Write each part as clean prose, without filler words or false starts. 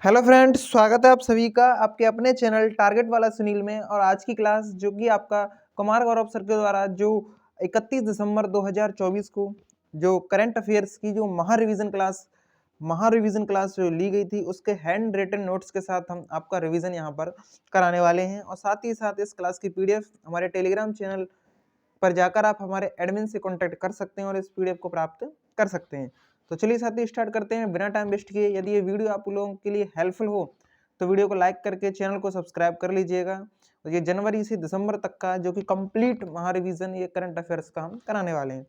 Hello friends, स्वागत है आप सभी का आपके अपने चैनल टारगेट वाला सुनील में। और आज की क्लास जो कि आपका कुमार गौरव सर के द्वारा जो 31 दिसंबर 2024 को जो करंट अफेयर्स की जो महारिवीजन क्लास जो ली गई थी, उसके हैंड रिटन नोट्स के साथ हम आपका रिवीजन यहाँ पर कराने वाले हैं। और साथ ही साथ इस क्लास की पीडीएफ हमारे टेलीग्राम चैनल पर जाकर आप हमारे एडमिन से कॉन्टैक्ट कर सकते हैं और इस पीडीएफ को प्राप्त कर सकते हैं। तो चलिए साथी स्टार्ट करते हैं बिना टाइम वेस्ट किए। यदि ये वीडियो आप लोगों के लिए हेल्पफुल हो तो वीडियो को लाइक करके चैनल को सब्सक्राइब कर लीजिएगा। और ये जनवरी से दिसंबर तक का जो कि कंप्लीट महारिवीजन ये करंट अफेयर्स का हम कराने वाले हैं।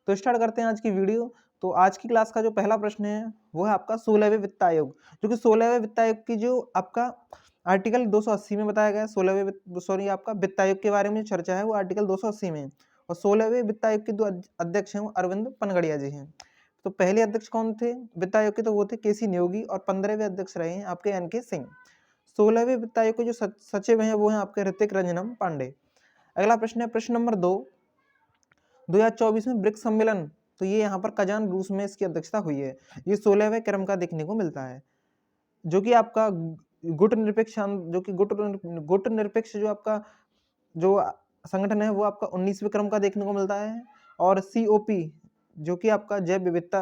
तो स्टार्ट करते हैं आज की वीडियो। तो आज की क्लास का जो पहला प्रश्न है वो है आपका 16वें वित्त आयोग, जो कि 16वें वित्त आयोग की जो आपका आर्टिकल 280 में बताया गया है। 16वें आपका वित्त आयोग के बारे में चर्चा है वो आर्टिकल 280 में। और 16वें वित्त आयोग के जो अध्यक्ष हैं वो अरविंद पनगड़िया जी हैं। तो पहले अध्यक्ष कौन थे वित्त आयोग के? तो वो थे केसी नियोगी। और 15वें अध्यक्ष रहे हैं आपके एन.के. सिंह। 16वें वित्त आयोग के जो सचिव हैं वो हैं आपके ऋतिक रंजनम पांडे। अगला प्रश्न है प्रश्न नंबर 2, 2024 में ब्रिक्स सम्मेलन, तो ये यहाँ पर कजान रूस में इसकी अध्यक्षता हुई है। ये 16वें क्रम का देखने को मिलता है, जो कि आपका गुट निरपेक्ष जो आपका जो संगठन है वो आपका 19वें क्रम का देखने को मिलता है। और COP जो कि आपका जैव विविधता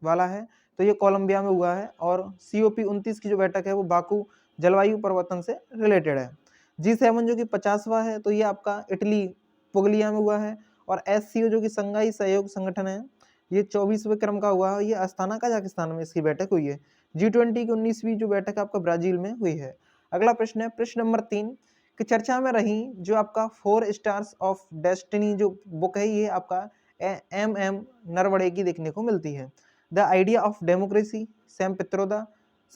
वाला है, तो ये कोलंबिया में हुआ है। और COP 29 की जो बैठक है वो बाकू जलवायु परिवर्तन से रिलेटेड है। G7 जो कि 50वां है, तो ये आपका इटली पुगलिया में हुआ है। और SCO जो कि संघाई सहयोग संगठन है, ये 24वें क्रम का हुआ है। ये अस्ताना कजाकिस्तान में इसकी बैठक हुई है। G20 की 19वीं जो बैठक आपका ब्राजील में हुई है। अगला प्रश्न है प्रश्न नंबर 3 कि चर्चा में रही जो आपका 4 स्टार्स ऑफ डेस्टिनी जो बुक है, ये आपका MM नरवणे की देखने को मिलती है। The idea of democracy Sam Pitroda,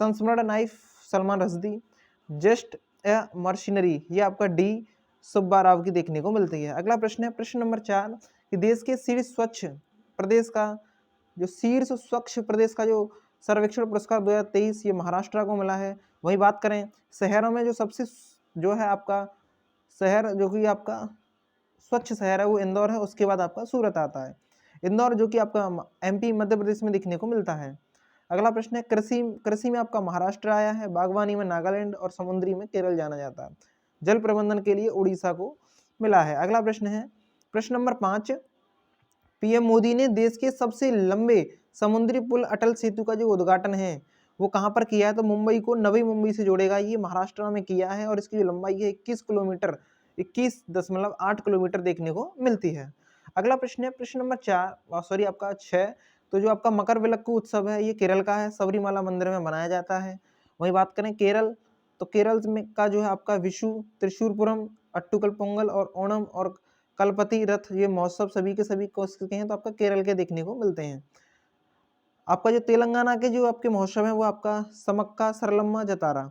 संस्मरण knife Salman Rushdie, just a mercenary ये आपका D सुब्बा राव की देखने को मिलती है। अगला प्रश्न है प्रश्न नंबर 4 कि देश के शीर्ष स्वच्छ प्रदेश का जो सर्वेक्षण पुरस्कार 2023 ये महाराष्ट्र को मिला है। वही बात करें शहरों में जो सबसे जो है आपका शहर जो कि आपका स्वच्छ शहर है वो इंदौर है। उसके बाद आपका सूरत आता है। इंदौर जो कि आपका MP मध्य प्रदेश में देखने को मिलता है। अगला प्रश्न है कृषि में आपका महाराष्ट्र आया है, बागवानी में नागालैंड और समुद्री में केरल जाना जाता है। जल प्रबंधन के लिए उड़ीसा को मिला है। अगला प्रश्न है प्रश्न नंबर 5 PM मोदी ने देश के सबसे लंबे समुद्री पुल अटल सेतु का जो उद्घाटन है वो कहाँ पर किया है? तो मुंबई को नवी मुंबई से जोड़ेगा, ये महाराष्ट्र में किया है। और इसकी जो लंबाई है 21 किलोमीटर 21.8 किलोमीटर देखने को मिलती है। अगला प्रश्न है प्रश्न नंबर 6, तो जो आपका मकर विलक्कू उत्सव है ये केरल का है, सबरीमाला मंदिर में मनाया जाता है। वही बात करें केरल, तो केरल में का जो है आपका विशु, त्रिशूरपुरम, अट्टुकल पोंगल और ओणम और कलपति रथ ये महोत्सव सभी के सभी के हैं, तो आपका केरल के देखने को मिलते हैं। आपका जो तेलंगाना के जो आपके महोत्सव है वो आपका समक्का सरलम्मा जतारा,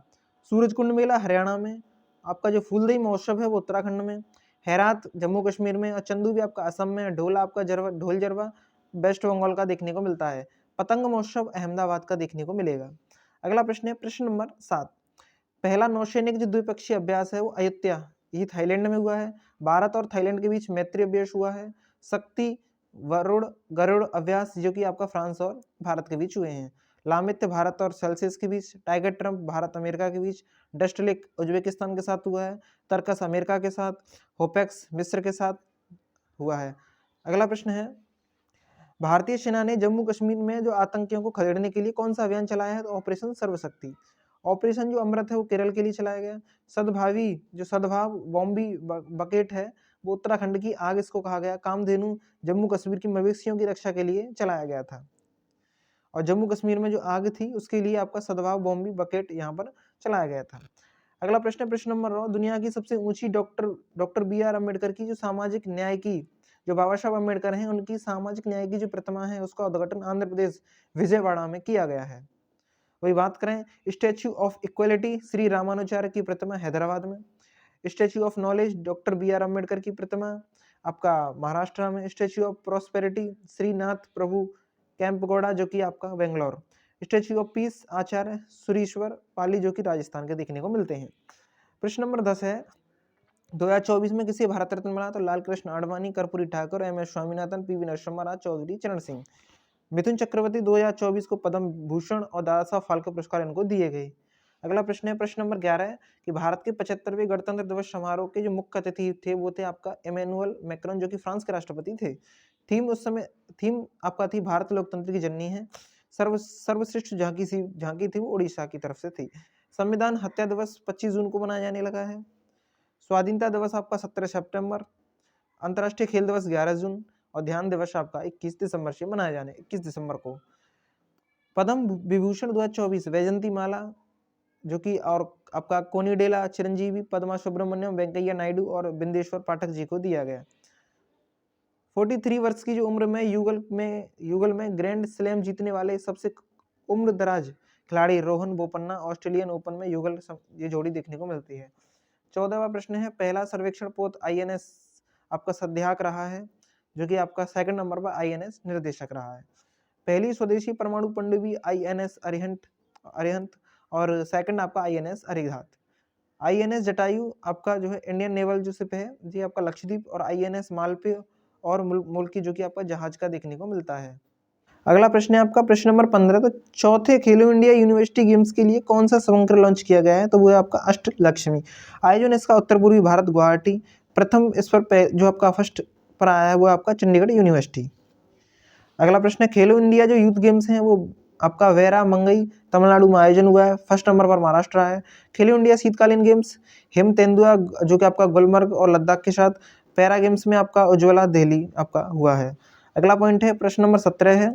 सूरजकुंड मेला हरियाणा में, आपका जो फूलदेई महोत्सव है वो उत्तराखंड में, हेरात जम्मू कश्मीर में, और चंदू भी आपका असम में, ढोल आपका ढोल जरवा वेस्ट बंगाल का देखने को मिलता है। पतंग महोत्सव अहमदाबाद का देखने को मिलेगा। अगला प्रश्न है प्रश्न नंबर 7, पहला नौसैनिक जो द्विपक्षीय अभ्यास है वो अयुत्या ये थाईलैंड में हुआ है। भारत और थाईलैंड के बीच मैत्री अभ्यास हुआ है। शक्ति वरुण गरुड़ अभ्यास जो कि आपका फ्रांस और भारत के बीच हुए हैं। लामित्य भारत और सेल्सियस के बीच, टाइगर ट्रम्प भारत अमेरिका के बीच, डस्टलिक उज्बेकिस्तान के साथ हुआ है, तर्कस अमेरिका के साथ, होपेक्स मिस्र के साथ हुआ है। अगला प्रश्न है भारतीय सेना ने जम्मू कश्मीर में जो आतंकियों को खदेड़ने के लिए कौन सा अभियान चलाया है? तो ऑपरेशन सर्वशक्ति। ऑपरेशन जो अमृत है वो केरल के लिए चलाया गया। सद्भाव बॉम्बी बकेट है वो उत्तराखंड की आग इसको कहा गया। कामधेनु जम्मू कश्मीर की मवेशियों की रक्षा के लिए चलाया गया था। और जम्मू कश्मीर में जो आग थी उसके लिए आपका सद्भाव बॉम्बी बकेट यहाँ पर चलाया गया था। अगला प्रश्न है प्रश्न नंबर 9, दुनिया की सबसे ऊंची डॉक्टर BR अम्बेडकर की जो सामाजिक न्याय की जो बाबा साहब अम्बेडकर हैं उनकी सामाजिक न्याय की जो प्रतिमा है उसका उद्घाटन आंध्र प्रदेश विजयवाड़ा में किया गया है। वही बात करें statue of equality Shri Ramanujacharya की प्रतिमा हैदराबाद में। Statue of knowledge doctor BR Ambedkar की प्रतिमा आपका महाराष्ट्र में। स्टैच्यू ऑफ प्रॉस्पेरिटी श्रीनाथ प्रभु कैंपगौड़ा जो कि आपका बेंगलोर। स्टैच्यू ऑफ पीस आचार्य सुरीश्वर पाली जो कि राजस्थान के देखने को मिलते हैं। प्रश्न नंबर 10 है 2024 में किसे भारत रत्न मिला? तो लाल कृष्ण आडवाणी, कर्पूरी ठाकुर, MS स्वामीनाथन, PV नरसिम्हा राव, चौधरी चरण सिंह। मिथुन चक्रवर्ती 2024 को पद्म भूषण और दादा साहब फाल्के पुरस्कार इनको दिए गए। अगला प्रश्न है, प्रश्न नंबर 11 है कि भारत के 75वें गणतंत्र दिवस समारोह के जो मुख्य अतिथि थे वो थे आपका इमैनुअल मैक्रोन, जो कि फ्रांस के राष्ट्रपति थे। थीम आपका थी भारत लोकतंत्र की जननी है। सर्वश्रेष्ठ झांकी थी वो उड़ीसा की तरफ से थी। संविधान हत्या दिवस 25 जून को मनाया जाने लगा है। स्वाधीनता दिवस आपका 17 सितंबर, अंतर्राष्ट्रीय खेल दिवस 11 जून और ध्यान दिवस आपका 21 दिसंबर से मनाए जाने 21 दिसंबर को। पद्म विभूषण 2024 वैजंती माला, जो कि और आपका कोनिडेला चिरंजीवी, पद्मा सुब्रमण्यम, वेंकैया नायडू और बिंदेश्वर पाठक जी को दिया गया। 43 वर्ष की जो उम्र में युगल में ग्रैंड स्लैम जीतने वाले सबसे उम्र दराज खिलाड़ी रोहन बोपन्ना, ऑस्ट्रेलियन ओपन में युगल ये जोड़ी देखने को मिलती है। 14वां प्रश्न है, पहला सर्वेक्षण पोत INS आपका सध्याक रहा है, जो कि आपका सेकंड नंबर पर INS निर्देशक रहा है। पहली स्वदेशी परमाणु पनडुब्बी INS अरिहंत और सेकंड आपका INS अरिघात। INS जटायु आपका जो है इंडियन नेवल जो शिप है जी आपका लक्षद्वीप, और INS मालपे और मुल्की जो कि आपका जहाज का देखने को मिलता है। अगला प्रश्न है आपका प्रश्न नंबर 15, तो चौथे खेलो इंडिया यूनिवर्सिटी गेम्स के लिए कौन सा संस्करण लॉन्च किया गया है, तो वो है आपका अष्टलक्ष्मी। आयोजन इसका उत्तर पूर्वी भारत गुवाहाटी, प्रथम इस पर जो आपका फर्स्ट पर आया है वो आपका चंडीगढ़ यूनिवर्सिटी। अगला प्रश्न है, खेलो इंडिया जो यूथ गेम्स हैं वो आपका वेरा मंगई तमिलनाडु में आयोजन हुआ है, फर्स्ट नंबर पर महाराष्ट्र है। खेलो इंडिया शीतकालीन गेम्स हिम तेंदुआ जो कि आपका गुलमर्ग और लद्दाख के साथ, पैरा गेम्स में आपका उज्ज्वला दिल्ली आपका हुआ है। अगला पॉइंट है प्रश्न नंबर 17 है,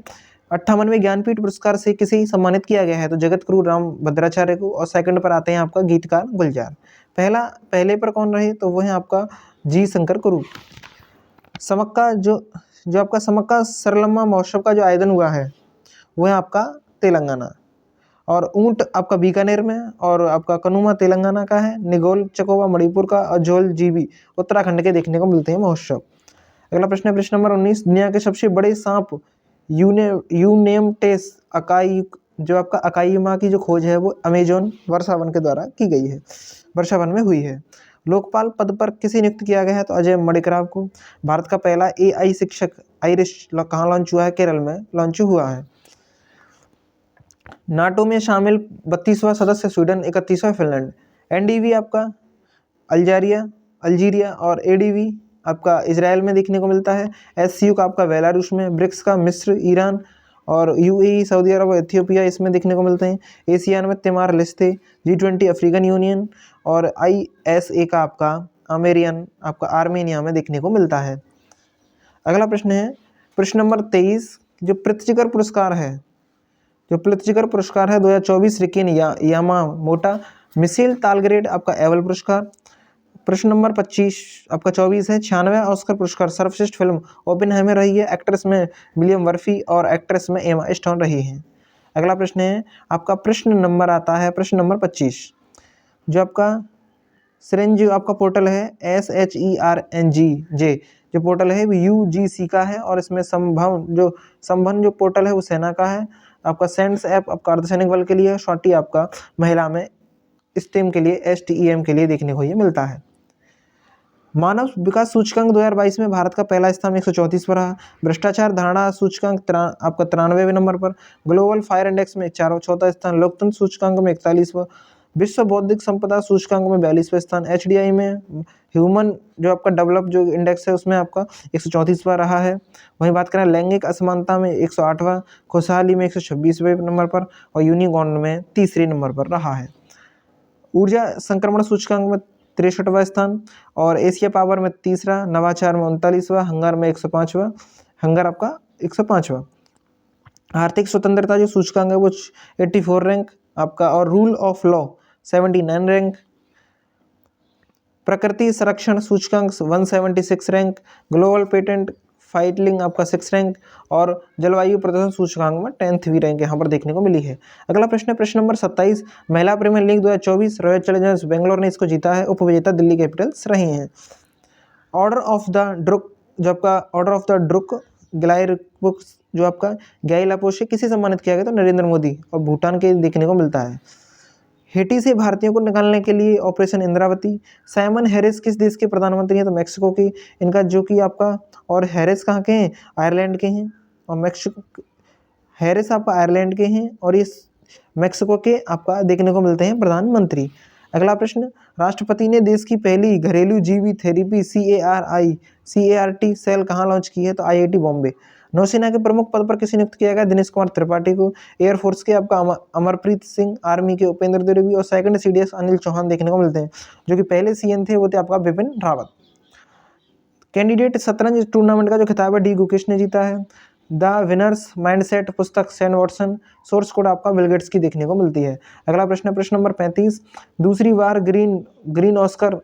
58वें ज्ञानपीठ पुरस्कार से किसे सम्मानित किया गया है, तो जगत गुरु राम भद्राचार्य को, और सेकंड पर आते हैं आपका गीतकार गुलजार। पहले पर कौन रहे, तो वो है आपका जी शंकर कुरु। समक्का जो आपका समक्का सरलम्मा महोत्सव का जो आयोजन हुआ है वो है आपका तेलंगाना, और ऊंट आपका बीकानेर में, और आपका कनुमा तेलंगाना का है, निगोल चकोवा मणिपुर का, और झोल जीबी उत्तराखंड के देखने को मिलते हैं महोत्सव। अगला प्रश्न है प्रश्न नंबर 19, दुनिया के सबसे बड़े सांप यूनेमटेस अकाई जो आपका अकाईमा की जो खोज है वो अमेजोन वर्षावन के द्वारा की गई है, वर्षावन में हुई है। लोकपाल पद पर किसे नियुक्त किया गया है, तो अजय मणिकराव को। भारत का पहला AI शिक्षक आइरिश कहाँ लॉन्च हुआ है, केरल में लॉन्च हुआ है। नाटो में शामिल 32वां सदस्य स्वीडन, 31वां फिनलैंड। NDV आपका अल्जीरिया और ADV आपका इजराइल में देखने को मिलता है। SCU का आपका बेलारूस में, ब्रिक्स का मिस्र, ईरान और UAE सऊदी अरब और इथियोपिया इसमें देखने को मिलते हैं। एशियान में तिमार लिस्ते, G20 अफ्रीकन यूनियन, और ISA का आपका आर्मेनिया में देखने को मिलता है। अगला प्रश्न है प्रश्न नंबर 23, जो प्रित्जकर पुरस्कार है, 2024 रिकेन यामामोटा मिशेल तालग्रेड आपका एवल पुरस्कार। प्रश्न नंबर 25 आपका 24 है, 96वां ऑस्कर पुरस्कार सर्वश्रेष्ठ फिल्म ओपेनहाइमर रही है, एक्ट्रेस में विलियम वर्फी और एक्ट्रेस में एमा स्टोन रही है। अगला प्रश्न है आपका प्रश्न नंबर आता है प्रश्न नंबर 25, जो आपका SHRNJ आपका पोर्टल है SHERNGJ जो पोर्टल है वो UGC का है, और इसमें संभन जो पोर्टल है वो सेना का है। आपका सेंड्स ऐप आपका अर्धसैनिक बल के लिए, शॉर्टी आपका महिला में स्टेम के लिए STEM के लिए देखने को ये मिलता है। मानव विकास सूचकांक 2022 में भारत का पहला स्थान 134 पर रहा। भ्रष्टाचार धारणा सूचकांक आपका 93वें नंबर पर। ग्लोबल फायर इंडेक्स में चौथा स्थान। लोकतंत्र सूचकांक में 41वां। विश्व बौद्धिक संपदा सूचकांक में 42वां स्थान। HDI में ह्यूमन जो आपका डेवलप जो इंडेक्स है उसमें आपका 134वां रहा है। वहीं बात करें लैंगिक असमानता में 108वां, खुशहाली में 126वें नंबर पर, और यूनिकॉर्न में 3रे नंबर पर रहा है। ऊर्जा संक्रमण सूचकांक में 63वां स्थान, और एशिया पावर में 3रा, नवाचार में 39वां, हंगर में 105वां, हंगर आपका 105वां। आर्थिक स्वतंत्रता जो सूचकांक है वो 84 रैंक आपका, और रूल ऑफ लॉ 79 रैंक। प्रकृति संरक्षण सूचकांक 176 रैंक। ग्लोबल पेटेंट फाइलिंग आपका 6 रैंक, और जलवायु प्रदर्शन सूचकांक में 10वीं रैंक यहाँ पर देखने को मिली है। अगला प्रश्न है प्रश्न नंबर 27, महिला Premier League 2024 Royal Challengers Bangalore ने इसको जीता है, उपविजेता दिल्ली कैपिटल्स रही हैं। ऑर्डर ऑफ द ड्रुक जो आपका ऑर्डर ऑफ द ड्रुक ग्लाइरबुक्स जो आपका गैलापोश से किसे सम्मानित किया गया, तो नरेंद्र मोदी और भूटान के देखने को मिलता है। हेटी से भारतीयों को निकालने के लिए ऑपरेशन इंद्रावती। साइमन हैरिस किस देश के प्रधानमंत्री हैं, तो मैक्सिको की। इनका जो कि आपका, और हैरिस कहाँ के हैं, आयरलैंड के हैं, और मैक्सिको हैरिस आपका आयरलैंड के हैं और ये मैक्सिको के आपका देखने को मिलते हैं प्रधानमंत्री। अगला प्रश्न, राष्ट्रपति ने देश की पहली घरेलू जीवी थेरेपी CAR-T सेल कहाँ लॉन्च की है? तो IIT बॉम्बे। नौसेना के प्रमुख पद पर किसे नियुक्त किया गया? दिनेश कुमार त्रिपाठी को। एयरफोर्स के आपका अमरप्रीत सिंह, आर्मी के उपेंद्र द्विवेदी और सेकंड CDS अनिल चौहान देखने को मिलते हैं। जो कि पहले CN थे वो थे आपका बिपिन रावत। कैंडिडेट शतरंज टूर्नामेंट का जो खिताब है डी गुकेश ने जीता है। द विनर्स माइंडसेट पुस्तक सैन वॉटसन, सोर्स कोड आपका बिल गेट्स की देखने को मिलती है। अगला प्रश्न, प्रश्न नंबर 35, दूसरी बार ग्रीन ऑस्कर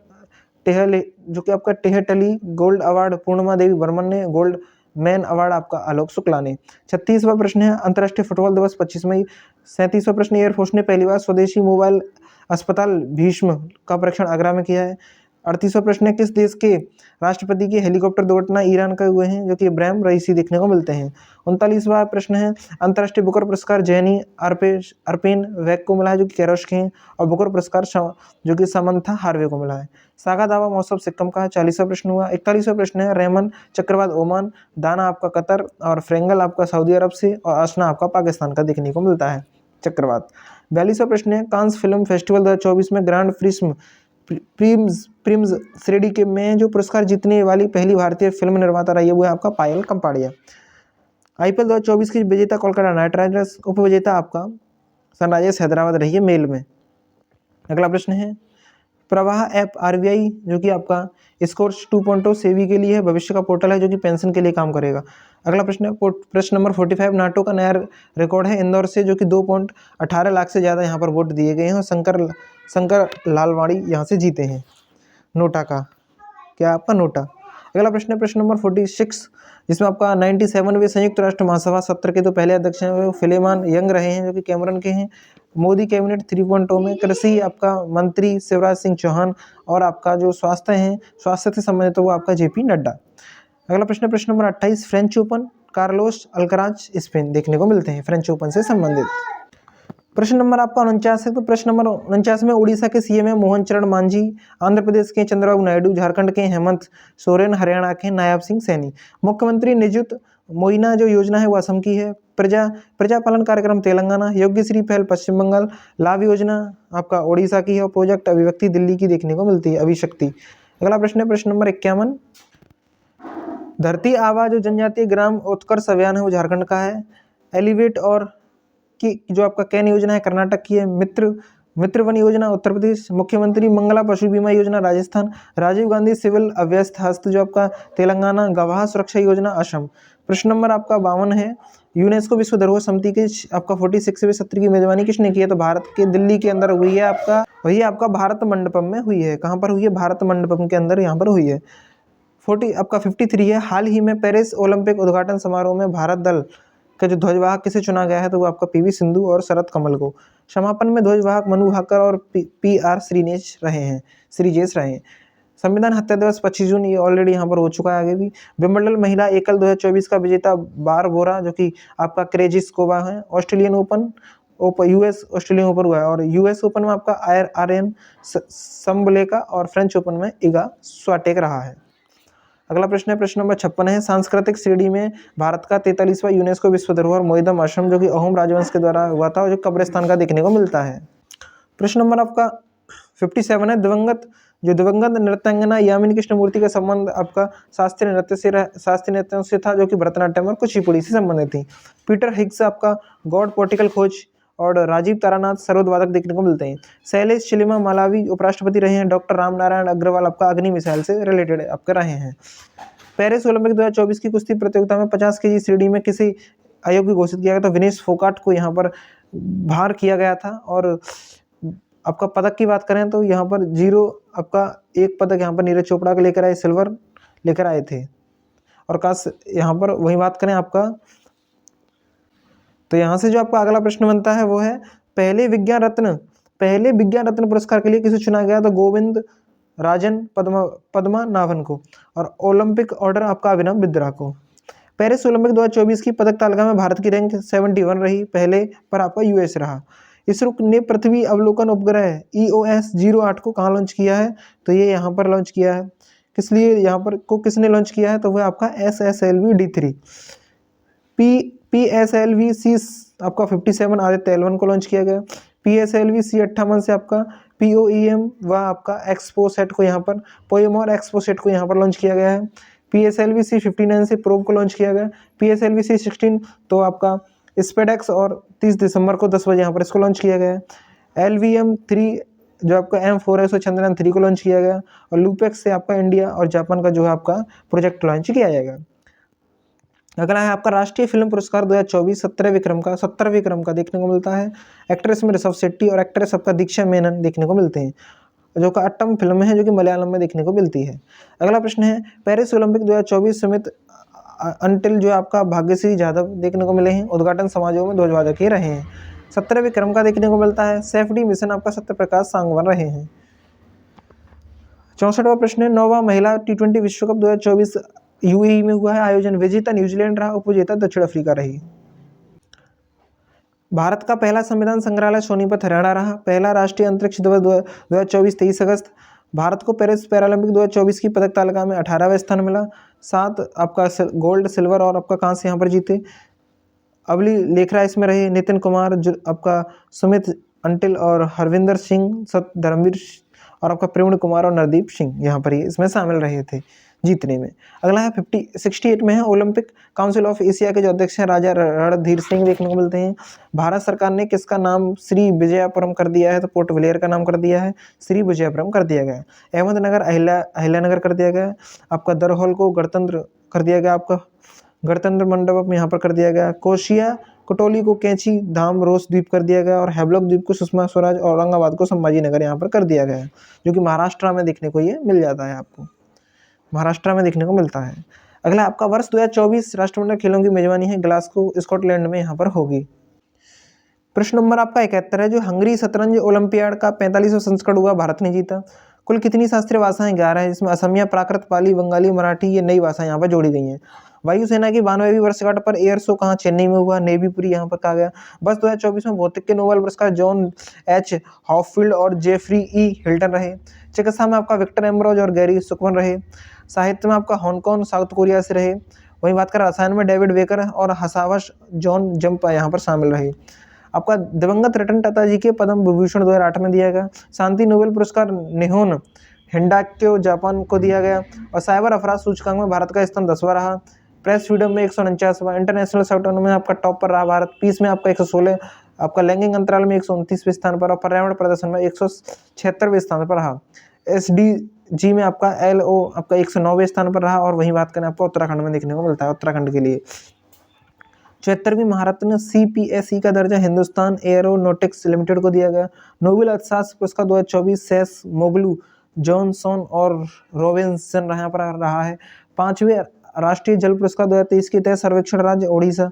टेहल जो कि आपका टेहटली गोल्ड अवार्ड पूर्णिमा देवी बर्मन ने, गोल्ड मैन अवार्ड आपका आलोक शुक्ला ने। 36वां प्रश्न है, अंतर्राष्ट्रीय फुटबॉल दिवस 25 मई। 37वां प्रश्न, एयरफोर्स ने पहली बार स्वदेशी मोबाइल अस्पताल भीष्म का परीक्षण आगरा में किया है। 38वां प्रश्न है, किस देश के राष्ट्रपति की हेलीकॉप्टर दुर्घटना ईरान के हुए हैं? जो कि इब्राहिम रईसी देखने को मिलते हैं। 39वां प्रश्न है, अंतर्राष्ट्रीय बुकर पुरस्कार जैनी अर्पेन वैक को मिला है जो कि कैरोश के हैं, और बुकर पुरस्कार जो कि समंथा हार्वे को मिला है। सागा दावा महोत्सव सिक्किम का है। 40वां प्रश्न हुआ। 41वां प्रश्न है, रेमन चक्रवात ओमान, दाना आपका कतर और फ्रेंगल आपका सऊदी अरब से, और असना आपका पाकिस्तान का देखने को मिलता है चक्रवात। 42वां प्रश्न है, कांस फिल्म फेस्टिवल 2024 में ग्रांड प्रिम्स श्रेणी के में जो पुरस्कार जीतने वाली पहली भारतीय फिल्म निर्माता रही है वो है आपका पायल कम्पाड़िया। IPL 2024 की विजेता कोलकाता नाइट राइडर्स, उपविजेता आपका सनराइजर्स हैदराबाद रही है मेल में। अगला प्रश्न है, प्रवाह ऐप RBI जो कि आपका स्कोर्स 2.0 सेवी के लिए है, भविष्य का पोर्टल है जो कि पेंशन के लिए काम करेगा। अगला प्रश्न है, प्रश्न नंबर 45, नाटो का नया रिकॉर्ड है इंदौर से जो कि 2.18 लाख से ज़्यादा यहाँ पर वोट दिए गए हैं और शंकर लालवाड़ी यहाँ से जीते हैं। नोटा का क्या आपका नोटा। अगला प्रश्न है, प्रश्न नंबर 46, जिसमें आपका 97वें संयुक्त राष्ट्र महासभा सत्र के तो पहले अध्यक्ष हैं वो फिलेमान यंग रहे हैं जो कि कैमरन के हैं। मोदी कैबिनेट 3.0 में कृषि आपका मंत्री शिवराज सिंह चौहान, और आपका जो स्वास्थ्य से संबंधित तो वो आपका JP नड्डा। अगला प्रश्न, प्रश्न number 28, French open Carlos Alcaraz Spain देखने को मिलते हैं फ्रेंच ओपन से संबंधित। प्रश्न नंबर आपका 49 है, तो प्रश्न नंबर 49 में उड़ीसा के CM है मोहन चरण मांझी, आंध्र प्रदेश के चंद्रबाबू नायडू, झारखंड के हेमंत सोरेन, हरियाणा के नायब सिंह सैनी। मुख्यमंत्री निजुत मोइना जो योजना है वो असम की है। प्रजापालन कार्यक्रम तेलंगाना, योग्यश्री पहल पश्चिम बंगाल, लाभ योजना आपका उड़ीसा की है, और प्रोजेक्ट अभिव्यक्ति दिल्ली की देखने को मिलती है, अभिशक्ति। अगला प्रश्न है, प्रश्न नंबर 51, धरती आबा जो जनजातीय ग्राम उत्कर्ष अभियान है वो झारखंड का है। एलिवेट और की जो आपका कैन योजना है कर्नाटक की है। मित्र वन योजना उत्तर प्रदेश। मुख्यमंत्री मंगला पशु बीमा योजना राजस्थान। राजीव गांधी सिविल अभ्यस्त हस्त जो आपका तेलंगाना। गवाह सुरक्षा योजना असम। प्रश्न नंबर आपका 52 है, यूनेस्को विश्व धरोहर समिति के आपका 46वें सत्र की मेजबानी किसने की है? तो भारत के दिल्ली के अंदर हुई है आपका भारत मंडपम में हुई है। कहाँ पर हुई है? भारत मंडपम के अंदर यहाँ पर हुई है। 53 है, हाल ही में पेरिस ओलंपिक उद्घाटन समारोह में भारत दल का जो ध्वजवाहक किसे चुना गया है? तो वो आपका PV सिंधु और शरद कमल को। समापन में ध्वजवाहक मनु भाकर और PR श्रीजेश रहे हैं। संविधान हत्या दिवस 25 जून, ये ऑलरेडी यहाँ पर हो चुका है आगे भी। विंबलडन महिला एकल 2024 का विजेता बारबोरा जो कि आपका क्रेजिस्कोवा है। Australian open US Australian open हुआ है, और US ओपन में आपका आर्यन संबलेका और फ्रेंच ओपन में इगा स्वाटेक रहा है। अगला प्रश्न है, प्रश्न नंबर 56 है, सांस्कृतिक श्रेणी में भारत का 43वां यूनेस्को विश्व धरोहर मोइदम आश्रम जो कि अहोम राजवंश के द्वारा हुआ था और जो कब्रिस्तान का देखने को मिलता है। प्रश्न नंबर आपका 57 है, दिवंगत नृत्यांगना यामिनी कृष्णमूर्ति का संबंध आपका शास्त्रीय नृत्यों से था जो कि भरतनाट्यम और कुचिपुड़ी से संबंधित थी। पीटर हिग्स आपका गॉड पार्टिकल खोज और राजीव तारानाथ सरोदवादक देखने को मिलते हैं। शैलेश चिलिमा मालावी उपराष्ट्रपति रहे हैं। डॉक्टर रामनारायण अग्रवाल आपका अग्नि मिसाइल से रिलेटेड आपके रहे हैं। पेरिस ओलंपिक 2024 की कुश्ती प्रतियोगिता में 50 kg श्रेणी में किसी अयोग्य घोषित किया गया? तो विनेश फोगाट को यहाँ पर बाहर किया गया था। और आपका पदक की बात करें तो यहाँ पर 0 आपका 1 पदक यहाँ पर नीरज चोपड़ा के लेकर आए, सिल्वर लेकर आए थे। और काश यहाँ पर वही बात करें आपका, तो यहाँ से जो आपका अगला प्रश्न बनता है वो है, पहले विज्ञान रत्न पुरस्कार के लिए किसे चुना गया? तो गोविंद राजन पद्मनाभन को। और ओलंपिक ऑर्डर आपका अभिनव बिंद्रा को। पेरिस ओलंपिक 2024 की पदक तालिका में भारत की रैंक 71 रही, पहले पर आपका US रहा। इसरो ने पृथ्वी अवलोकन उपग्रह EOS 08 को कहाँ लॉन्च किया है? तो ये यहाँ पर लॉन्च किया है। किसने लॉन्च किया है? तो वह आपका SSLV D3। PSLV-C आपका 57 आदित्य L1 को लॉन्च किया गया। PSLV-C 58 से आपका POEM व आपका एक्सपोसेट को यहाँ पर पोएम और एक्सपोसेट को यहाँ पर लॉन्च किया गया है। PSLV-C 59 से प्रोब को लॉन्च किया गया। PSLV-C 16 तो आपका स्पेडेक्स और 30 दिसंबर को 10 बजे यहाँ पर इसको लॉन्च किया गया है। LVM-3 जो आपका M4 है उसको चंद्रयान-3 को लॉन्च किया गया और लूपेक्स से आपका इंडिया और जापान का जो है आपका प्रोजेक्ट लॉन्च किया जाएगा। अगला है आपका राष्ट्रीय फिल्म पुरस्कार 2024 17वें क्रम का देखने को मिलता है। एक्ट्रेस में ऋषभ शेट्टी और एक्ट्रेस आपका दीक्षा मेनन देखने को मिलते हैं, जो का अट्टम फिल्म है जो कि मलयालम में देखने को मिलती है। अगला प्रश्न है पेरिस ओलंपिक 2024 समेत अंटिल जो आपका भाग्यश्री यादव देखने को मिले हैं, उद्घाटन समारोह में ध्वजवादक ही रहे हैं। 17वें क्रम का देखने को मिलता है। सेफ्टी मिशन आपका सत्यप्रकाश सांगवान रहे हैं। 64वां प्रश्न है 9वां महिला T20 विश्व कप 2024 यूएई में हुआ है आयोजन, विजेता न्यूजीलैंड रहा, उपविजेता दक्षिण अफ्रीका रही। भारत का पहला संविधान संग्रहालय सोनीपत हरियाणा रहा। पहला राष्ट्रीय अंतरिक्ष दिवस 2024 23 अगस्त। भारत को पेरिस पैरालंपिक 2024 की पदक तालिका में 18वां स्थान मिला। 7 आपका गोल्ड, सिल्वर और आपका कांस्य यहाँ पर जीते। अवली लेखरा इसमें रहे, नितिन कुमार जो आपका सुमित अंटिल और हरविंदर सिंह, धर्मवीर और आपका प्रवीण कुमार और नरदीप सिंह यहाँ पर ही इसमें शामिल रहे थे जीतने में। अगला है 68 में है ओलंपिक काउंसिल ऑफ एशिया के जो अध्यक्ष हैं राजा रणधीर सिंह देखने को मिलते हैं। भारत सरकार ने किसका नाम श्री विजयपुरम कर दिया है, तो पोर्ट ब्लेयर का नाम कर दिया है श्री विजयपुरम कर दिया गया है। अहमदनगर अहिल्यानगर कर दिया गया। आपका दरहोल को गणतंत्र कर दिया गया, आपका गणतंत्र मंडप यहाँ पर कर दिया गया। कोशिया कटोली को कैंची धाम रोस द्वीप कर दिया गया और हैवलॉक द्वीप को सुषमा स्वराज और औरंगाबाद को संभाजी नगर यहाँ पर कर दिया गया है, जो कि महाराष्ट्र में देखने को ये मिल जाता है, आपको महाराष्ट्र में देखने को मिलता है। अगला आपका वर्ष 2024 राष्ट्रमंडल खेलों की मेजबानी है ग्लासगो स्कॉटलैंड में यहाँ पर होगी। प्रश्न नंबर आपका 71 है जो हंगरी शतरंज ओलंपियाड का 45वां संस्करण हुआ, भारत ने जीता। कुल कितनी शास्त्रीय भाषाएं 11 है, जिसमें असमिया, प्राकृत, पाली, बंगाली, मराठी ये नई भाषाएं यहाँ पर जोड़ी गई हैं। वायुसेना की 92वीं वर्षगांठ पर एयर शो कहाँ, चेन्नई में हुआ, नेवीपुरी यहाँ पर कहा गया। बस 2024 में भौतिक के नोबेल पुरस्कार जॉन एच हॉफील्ड और जेफरी ई हिल्टन रहे। चिकित्सा में आपका विक्टर एम्ब्रोज और गैरी सुकमन रहे। साहित्य में आपका हांगकांग साउथ कोरिया से रहे। वहीं बात करें रसायन में डेविड बेकर और हसावश जॉन जंप यहाँ पर शामिल रहे। आपका दिवंगत रतन टाटा जी के पद्म विभूषण 2008 में दिया गया। शांति नोबेल पुरस्कार निहोन हिंडाक्यो जापान को दिया गया और साइबर अपराध सूचकांक में भारत का स्थान 10वां रहा। प्रेस फ्रीडम में 149वां, इंटरनेशनल साउटर्न में आपका टॉप पर रहा भारत। पीस में आपका 116, आपका लैंगिक अंतराल में 129वें स्थान पर और पर्यावरण प्रदर्शन में 176वें स्थान पर रहा। SDG में आपका LO आपका 109वें स्थान पर रहा। और वहीं बात करें आपको उत्तराखंड में देखने को मिलता है, उत्तराखंड के लिए 74वीं महारत्न CPSE का दर्जा हिंदुस्तान एरोनॉटिक्स लिमिटेड को दिया गया। नोबेल अर्थशास्त्र पुरस्कार 2024 सेस मोगलू, जॉनसन और रोबिन्सन यहाँ पर रहा है। 5वें राष्ट्रीय जल पुरस्कार 2023 के तहत सर्वेक्षण राज्य ओडिशा।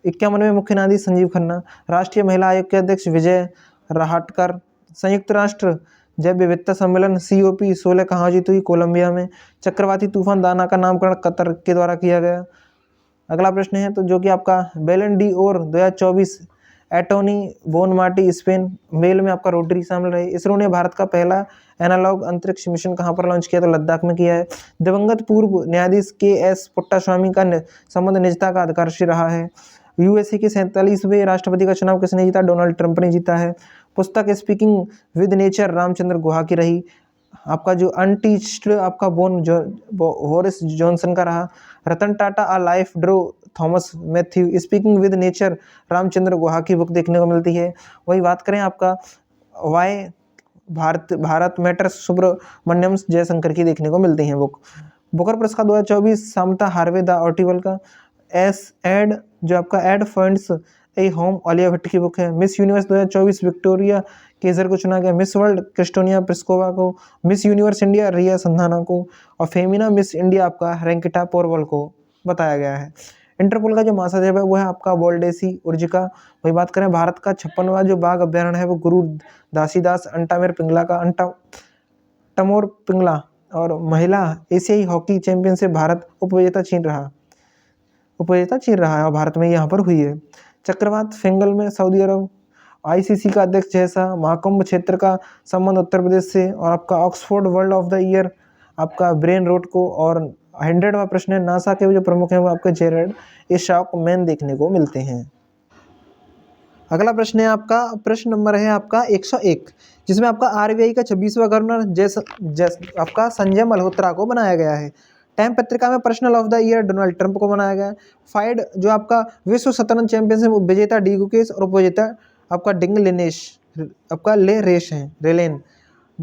51वें मुख्य न्यायाधीश संजीव खन्ना। राष्ट्रीय महिला आयोग के अध्यक्ष विजय राहटकर। संयुक्त राष्ट्र जैव विविधता सम्मेलन COP16 कहाँ जीत हुई, कोलंबिया में। चक्रवाती तूफान दाना का नामकरण कतर के द्वारा किया गया। अगला प्रश्न है तो जो कि आपका बैलन डी ओर 2024 एटोनी बोनमार्टी स्पेन, मेल में आपका रोटरी शामिल रहे। इसरो ने भारत का पहला एनालॉग अंतरिक्ष मिशन कहाँ पर लॉन्च किया, तो लद्दाख में किया है। दिवंगत पूर्व न्यायाधीश KS पुट्टास्वामी का संबंध निजता का अधिकारशी रहा है। USA के 47वें राष्ट्रपति का चुनाव किसने जीता, डोनाल्ड ट्रंप ने जीता है। पुस्तक speaking with nature Ramachandra Guha की रही। आपका जो अनटीच्ड आपका बोरिस जॉनसन का रहा। रतन टाटा अ लाइफ ड्रो Thomas Mathew. Speaking with nature Ramachandra Guha की बुक देखने को मिलती है। वही बात करें आपका वाई भारत मैटर्स सुब्रमण्यम जयशंकर की देखने को मिलती हैं बुक। बुकर पुरस्कार 2024 समता हार्वे द ऑर्टिवल का। एड जो आपका एड फंड्स ए होम आलिया भट्ट की बुक है। मिस यूनिवर्स 2024 विक्टोरिया केजर को चुना गया। मिस वर्ल्ड क्रिस्टोनिया प्रिस्कोवा को। मिस यूनिवर्स इंडिया रिया संधाना को और फेमिना मिस इंडिया आपका रैंकिटा पोरवल को बताया गया है। इंटरपोल का जो महासचिव है वो है आपका बोल्डेसी उर्जिका। वही बात करें भारत का 56वां जो बाघ अभ्यारण्य है वो गुरु दासीदास अंटामेर पिंगला का टमोर पिंगला। और महिला एशियाई हॉकी चैंपियनशिप भारत उपविजेता चीन रहा है और भारत में यहाँ पर हुई है। चक्रवात फिंगल में सऊदी अरब। ICC का अध्यक्ष जैसा। महाकुंभ क्षेत्र का संबंध उत्तर प्रदेश से। और आपका Oxford world of the year आपका ब्रेन रोट को और 100वां प्रश्न है, नासा के जो प्रमुख हैं वो आपके जेरड इशाक मैन देखने को मिलते हैं। अगला प्रश्न है आपका, प्रश्न नंबर है आपका 101, जिसमें आपका आरबीआई का 26वां गवर्नर आपका संजय मल्होत्रा को बनाया गया है। टाइम पत्रिका में personal of the year Donald Trump को बनाया गया है। फाइड जो आपका विश्व शतरंज चैंपियनशिप विजेता डी गुकेश और उपविजेता आपका डिंग लिनेश आपका ले रेश हैं रेलेन।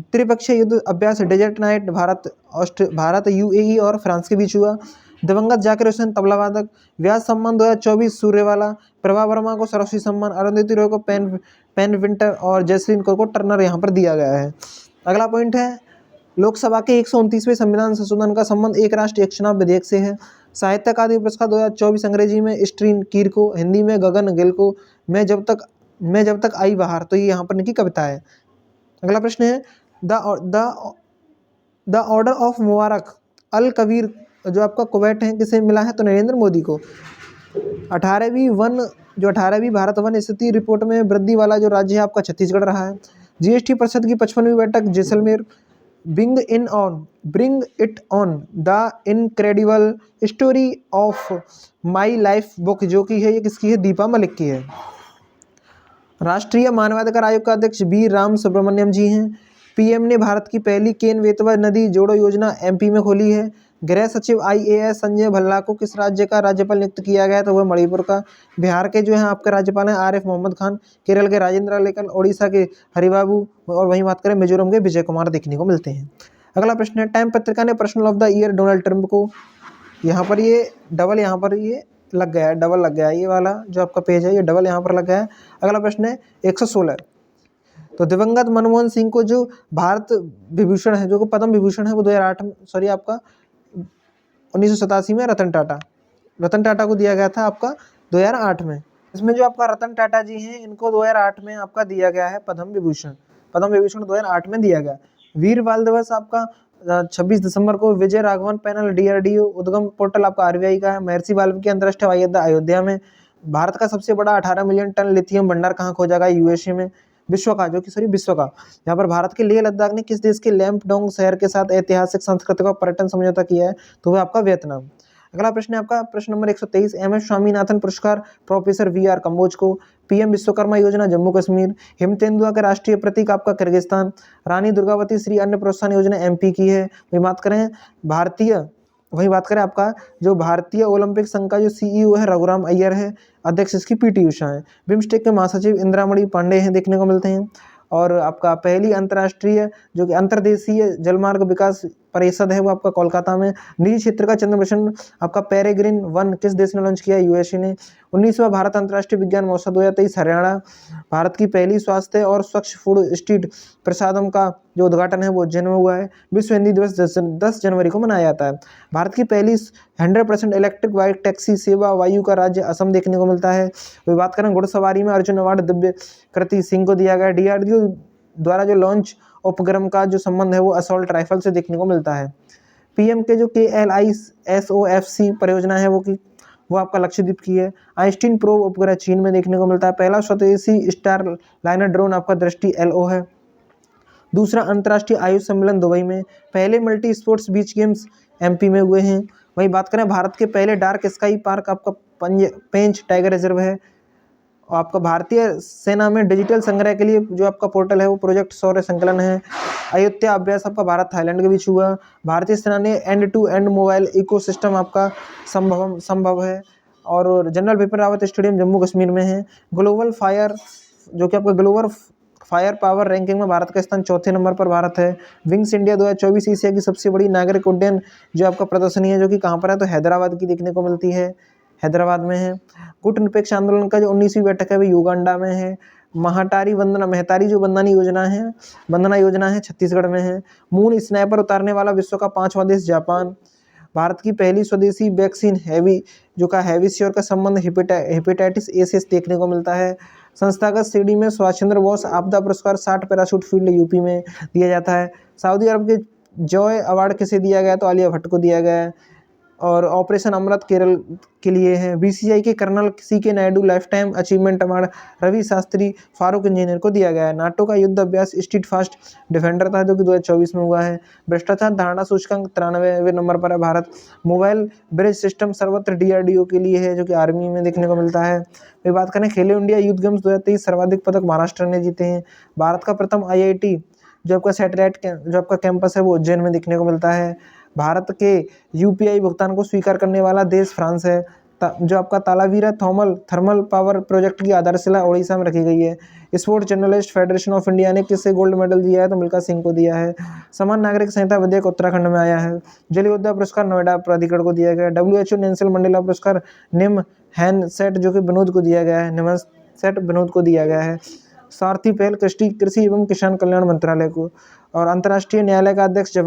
त्रिपक्षीय युद्ध अभ्यास डेजर्ट नाइट भारत यूएई और फ्रांस के बीच हुआ। दिवंगत जाकिर हुसैन तबला वादक। व्यास सम्मान 2024 सूर्यवाला। प्रभा वर्मा को सरस्वती सम्मान, अरुंधति रॉय को पेन विंटर और जैसलीन कौर को टर्नर यहाँ पर दिया गया है। अगला पॉइंट है, लोकसभा के 129वें संविधान संशोधन का संबंध एक राष्ट्र एक चुनाव विधेयक से है। साहित्य अकादमी पुरस्कार 2024 अंग्रेजी में स्ट्रीन कीर को, हिंदी में गगन गिल को। मैं जब तक आई बाहर, तो ये यहाँ पर इनकी कविता है। अगला प्रश्न है, द ऑर्डर ऑफ मुबारक अल कबीर जो आपका कुवैत है किसे मिला है, तो नरेंद्र मोदी को। 18वीं भारत वन स्थिति रिपोर्ट में वृद्धि वाला जो राज्य है आपका छत्तीसगढ़ रहा है। जीएसटी परिषद की 55वीं बैठक Jaisalmer. Bring it on the incredible story of my life book, जो कि है ये किसकी है, दीपा मलिक की है। राष्ट्रीय मानवाधिकार आयोग का अध्यक्ष बी राम सुब्रमण्यम जी हैं। पीएम ने भारत की पहली केन बेतवा नदी जोड़ो योजना एमपी में खोली है। गृह सचिव आईएएस संजय भल्ला को किस राज्य का राज्यपाल नियुक्त किया गया, तो वह मणिपुर का। बिहार के जो है आपके राज्यपाल हैं आरिफ मोहम्मद खान। केरल के राजेंद्र लेकन, ओडिशा के हरिबाबू, और वहीं बात करें मिजोरम के विजय कुमार देखने को मिलते हैं। अगला प्रश्न है, टाइम पत्रिका ने personal of the year Donald Trump को, यहाँ पर ये डबल यहाँ पर ये लग गया है, डबल लग गया है, ये वाला जो आपका पेज है ये डबल यहाँ पर लग गया है। अगला प्रश्न है 116, तो दिवंगत मनमोहन सिंह को जो भारत विभूषण है, जो कि पद्म विभूषण है, वो 2008 में, सॉरी आपका 1987 में रतन टाटा को दिया गया था आपका 2008 में। इसमें जो आपका रतन टाटा जी हैं इनको 2008 में आपका दिया गया है पद्म विभूषण 2008 में दिया गया। वीर बाल दिवस आपका 26 दिसंबर को। विजय राघवन पैनल डीआरडीओ उद्गम पोर्टल आपका आरबीआई का है। महर्षि वाल्मीकि अंतरराष्ट्रीय हवाई अड्डा अयोध्या में। भारत का सबसे बड़ा 18 मिलियन टन लिथियम भंडार कहाँ खोजा गया, यूएसए में। विश्व का यहाँ पर भारत के लेह लद्दाख ने किस देश के लैम्पडोंग शहर के साथ ऐतिहासिक सांस्कृतिक और पर्यटन समझौता किया है, तो वह आपका वियतनाम। अगला प्रश्न है आपका प्रश्न नंबर 123, एमएस स्वामीनाथन पुरस्कार प्रोफेसर वीआर कंबोज को। पीएम विश्वकर्मा योजना जम्मू कश्मीर। हिमतेंदुआ का राष्ट्रीय प्रतीक आपका किर्गिस्तान। रानी दुर्गावती श्री अन्न प्रोत्साहन योजना एमपी की है। वही बात करें आपका जो भारतीय ओलंपिक संघ का जो सीईओ है रघुराम अय्यर है, अध्यक्ष इसकी पीटी उषा है। बिम्स्टेक के महासचिव इंदिरामणि पांडे हैं देखने को मिलते हैं। और आपका पहली अंतर्राष्ट्रीय जो कि अंतर्देशीय जलमार्ग विकास परिषद है वो आपका कोलकाता में। निजी क्षेत्र का चंद्र मिशन आपका पेरेग्रिन 1 किस देश ने लॉन्च किया, यूएसए ने। 19वां भारत अंतर्राष्ट्रीय विज्ञान महोत्सव 2023 हरियाणा। भारत की पहली स्वास्थ्य और स्वच्छ फूड स्ट्रीट प्रसादम का जो उद्घाटन है वो उज्जैन में हुआ है। विश्व हिंदी दिवस 10 जनवरी को मनाया जाता है। भारत की पहली 100% इलेक्ट्रिक बाइक टैक्सी सेवा वायु का राज्य असम देखने को मिलता है। वही बात करें घुड़सवारी में अर्जुन अवार्ड दिव्य कृति सिंह को दिया गया। डीआरडीओ द्वारा जो लॉन्च उपक्रम का जो संबंध है वो असॉल्ट राइफल से देखने को मिलता है। पीएम के जो KLISOFC परियोजना है वो आपका लक्षद्वीप की है। आइंस्टीन प्रोब उपग्रह चीन में देखने को मिलता है। पहला स्वदेशी स्टार लाइनर ड्रोन आपका दृष्टि LO है। दूसरा अंतर्राष्ट्रीय आयुष सम्मेलन दुबई में। पहले multi sports beach games MP में हुए हैं। वही बात करें भारत के पहले डार्क स्काई पार्क आपका पेंच टाइगर रिजर्व है। और आपका भारतीय सेना में डिजिटल संग्रह के लिए जो आपका पोर्टल है वो प्रोजेक्ट सौर्य संकलन है। अयोध्या अभ्यास आपका भारत थाईलैंड के बीच हुआ। भारतीय सेना ने end to end mobile ecosystem आपका संभव है। और जनरल बिपिन रावत स्टेडियम जम्मू कश्मीर में है। ग्लोबल फायर जो कि आपका ग्लोबल फायर पावर रैंकिंग में भारत का स्थान 4थे नंबर पर भारत है। विंग्स इंडिया 2024 एशिया की सबसे बड़ी नागरिक उड्डयन जो आपका प्रदर्शनी है जो कि कहाँ पर है, तो हैदराबाद की देखने को मिलती है, हैदराबाद में है। गुट निरपेक्ष आंदोलन का जो 19वीं बैठक है वो युगांडा में है। मेहतारी जो वंदना योजना है छत्तीसगढ़ में है। मून स्नाइपर उतारने वाला विश्व का 5वां देश जापान। भारत की पहली स्वदेशी वैक्सीन हैवीश्योर का संबंध हेपेटाइटिस A से देखने को मिलता है। संस्थागत श्रेणी में सुभाष चंद्र बोस आपदा पुरस्कार 60 पैराशूट फील्ड यूपी में दिया जाता है। सऊदी अरब के जॉय अवार्ड किसे दिया गया, तो आलिया भट्ट को दिया गया है। और ऑपरेशन अमृत केरल के लिए है। बीसीसीआई के Colonel CK Naidu lifetime achievement award Ravi Shastri Farokh Engineer को दिया गया है। नाटो का युद्ध अभ्यास स्ट्रीट फास्ट डिफेंडर था जो कि 2024 में हुआ है। भ्रष्टाचार धारणा सूचकांक 93वें नंबर पर है भारत। मोबाइल ब्रिज सिस्टम सर्वत्र DRDO के लिए है जो कि आर्मी में देखने को मिलता है। फिर बात करें खेलो इंडिया यूथ गेम्स 2023 सर्वाधिक पदक महाराष्ट्र ने जीते हैं। भारत का प्रथम IIT जो आपका सैटेलाइट जो आपका कैंपस है वो उज्जैन में देखने को मिलता है। भारत के UPI भुगतान को स्वीकार करने वाला देश फ्रांस है। जो आपका तालावीरा थर्मल पावर प्रोजेक्ट की आधारशिला ओडिशा में रखी गई है। Sports journalist federation of India ने किससे गोल्ड मेडल दिया है तो मिल्खा सिंह को दिया है। समान नागरिक संहिता विधेयक उत्तराखंड में आया है। जल योद्धा पुरस्कार नोएडा प्राधिकरण को दिया गया। WHO नेल्सन मंडेला पुरस्कार निम हैन सेट जो कि विनोद को दिया गया है। निमन सेट विनोद को दिया गया है। सारथी पहल कृषि एवं किसान कल्याण मंत्रालय को। और अंतर्राष्ट्रीय न्यायालय का अध्यक्ष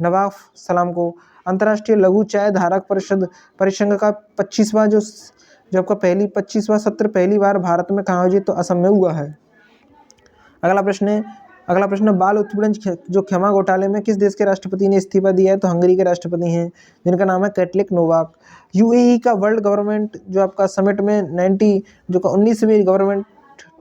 नवाफ सलाम को। अंतर्राष्ट्रीय लघु चाय धारक परिसंघ का 25वां जो आपका 25वां सत्र पहली बार भारत में कहाँ आयोजित तो असम में हुआ है। अगला प्रश्न बाल उत्पीड़न जो क्षमा घोटाले में किस देश के राष्ट्रपति ने इस्तीफा दिया है तो हंगरी के राष्ट्रपति हैं जिनका नाम है कैटलिक नोवाक। UAE का वर्ल्ड गवर्नमेंट जो आपका समिट में 19वीं गवर्नमेंट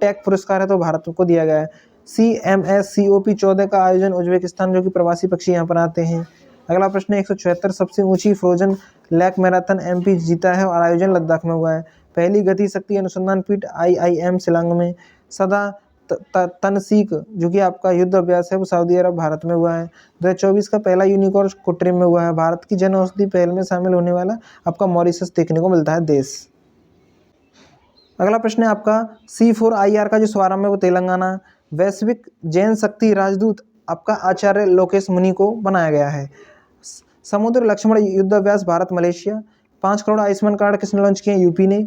टेक पुरस्कार है तो भारत को दिया गया है। CMS COP 14 का आयोजन उज्बेकिस्तान जो कि प्रवासी पक्षी यहाँ पर आते हैं। अगला प्रश्न 176 सबसे ऊंची फ्रोजन लेक मैराथन MP जीता है और आयोजन लद्दाख में हुआ है। पहली गति शक्ति अनुसंधान पीठ IIM शिलांग में। सदा तनसीक जो कि आपका युद्ध अभ्यास है वो सऊदी अरब भारत में हुआ है। 2024 का पहला यूनिकॉर्न कुट्रेम में हुआ है। भारत की जन औषधि पहल में शामिल होने वाला आपका मॉरिशस देखने को मिलता है देश। अगला प्रश्न है आपका C4IR का जो शुभारंभ है वो तेलंगाना। वैश्विक जैन शक्ति राजदूत आपका आचार्य लोकेश मुनि को बनाया गया है। समुद्र लक्ष्मण युद्ध अभ्यास भारत मलेशिया। 5 करोड़ आयुष्मान कार्ड किसने लॉन्च किए UP ने।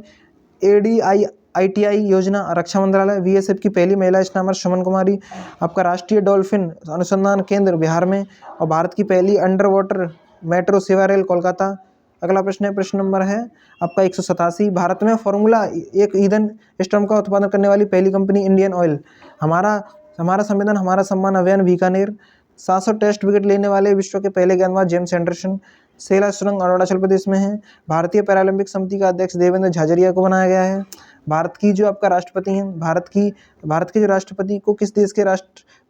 ADITI योजना रक्षा मंत्रालय। BSF की पहली महिला स्नामर सुमन कुमारी आपका राष्ट्रीय डॉल्फिन अनुसंधान केंद्र बिहार में। और भारत की पहली अंडर वाटर मेट्रो सेवा रेल कोलकाता। अगला प्रश्न है प्रश्न नंबर है आपका 187 भारत में फॉर्मूला 1 ईंधन स्टोव का उत्पादन करने वाली पहली कंपनी इंडियन ऑयल। हमारा संविधान हमारा सम्मान अभियान बीकानेर। 700 टेस्ट विकेट लेने वाले विश्व के पहले गेंदबाज जेम्स एंडरसन। सेला सुरंग अरुणाचल प्रदेश में है। भारतीय पैरालंपिक समिति का अध्यक्ष देवेंद्र झाझरिया को बनाया गया है। भारत की जो आपका राष्ट्रपति हैं भारत के जो राष्ट्रपति को किस देश के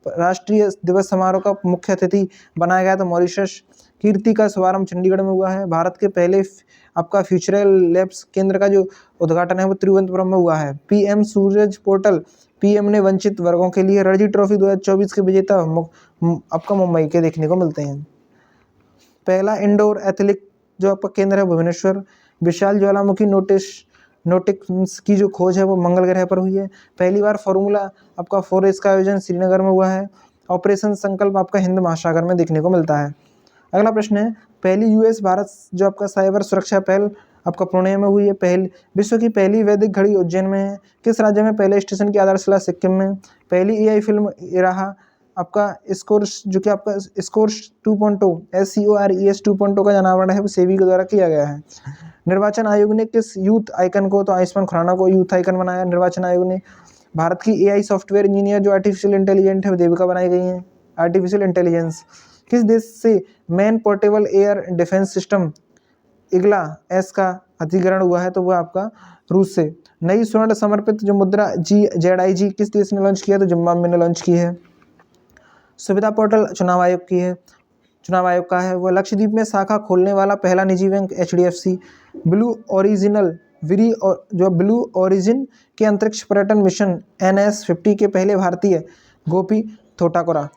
राष्ट्रीय दिवस समारोह का मुख्य अतिथि बनाया गया तो मॉरिशस। कीर्ति का शुभारंभ चंडीगढ़ में हुआ है। भारत के पहले आपका फ्यूचरल लैब्स केंद्र का जो उद्घाटन है वो तिरुवनंतपुरम में हुआ है। PM सूरज पोर्टल PM ने वंचित वर्गों के लिए रणजी ट्रॉफी 2024 के विजेता आपका मुंबई के देखने को मिलते हैं। पहला इंडोर एथलेटिक जो आपका केंद्र है भुवनेश्वर। विशाल ज्वालामुखी नोटिक्स की जो खोज है वो मंगल ग्रह पर हुई है। पहली बार फॉर्मूला आपका 4 रेस का आयोजन श्रीनगर में हुआ है। ऑपरेशन संकल्प आपका हिंद महासागर में देखने को मिलता है। अगला प्रश्न है पहली US भारत जो आपका साइबर सुरक्षा पहल आपका पुणे में हुई है। विश्व की पहली वैदिक घड़ी उज्जैन में है। किस राज्य में पहले स्टेशन की आधारशिला सिक्किम में। पहली AI फिल्म इराहा आपका स्कोर्स जो कि आपका स्कोर्स 2.0 SCORES 2.0 का अनावरण है वो सेबी के द्वारा किया गया है। निर्वाचन आयोग ने किस यूथ आइकन को तो आयुष्मान खुराना को यूथ आइकन बनाया निर्वाचन आयोग ने। भारत की AI सॉफ्टवेयर इंजीनियर जो आर्टिफिशियल इंटेलिजेंट है वो देविका बनाई गई हैं। आर्टिफिशियल इंटेलिजेंस किस देश से man portable air defence system Igla S का अधिग्रहण हुआ है तो वह आपका रूस से। नई स्वर्ण समर्पित जो मुद्रा ZIG किस देश ने लॉन्च किया तो जिम्बाब्वे ने लॉन्च की है। सुविधा पोर्टल चुनाव आयोग का है। वह लक्षद्वीप में शाखा खोलने वाला पहला निजी बैंक HDFC। ब्लू ओरिजिन के अंतरिक्ष पर्यटन मिशन NS-50 के पहले भारतीय गोपी थोटाकोरा।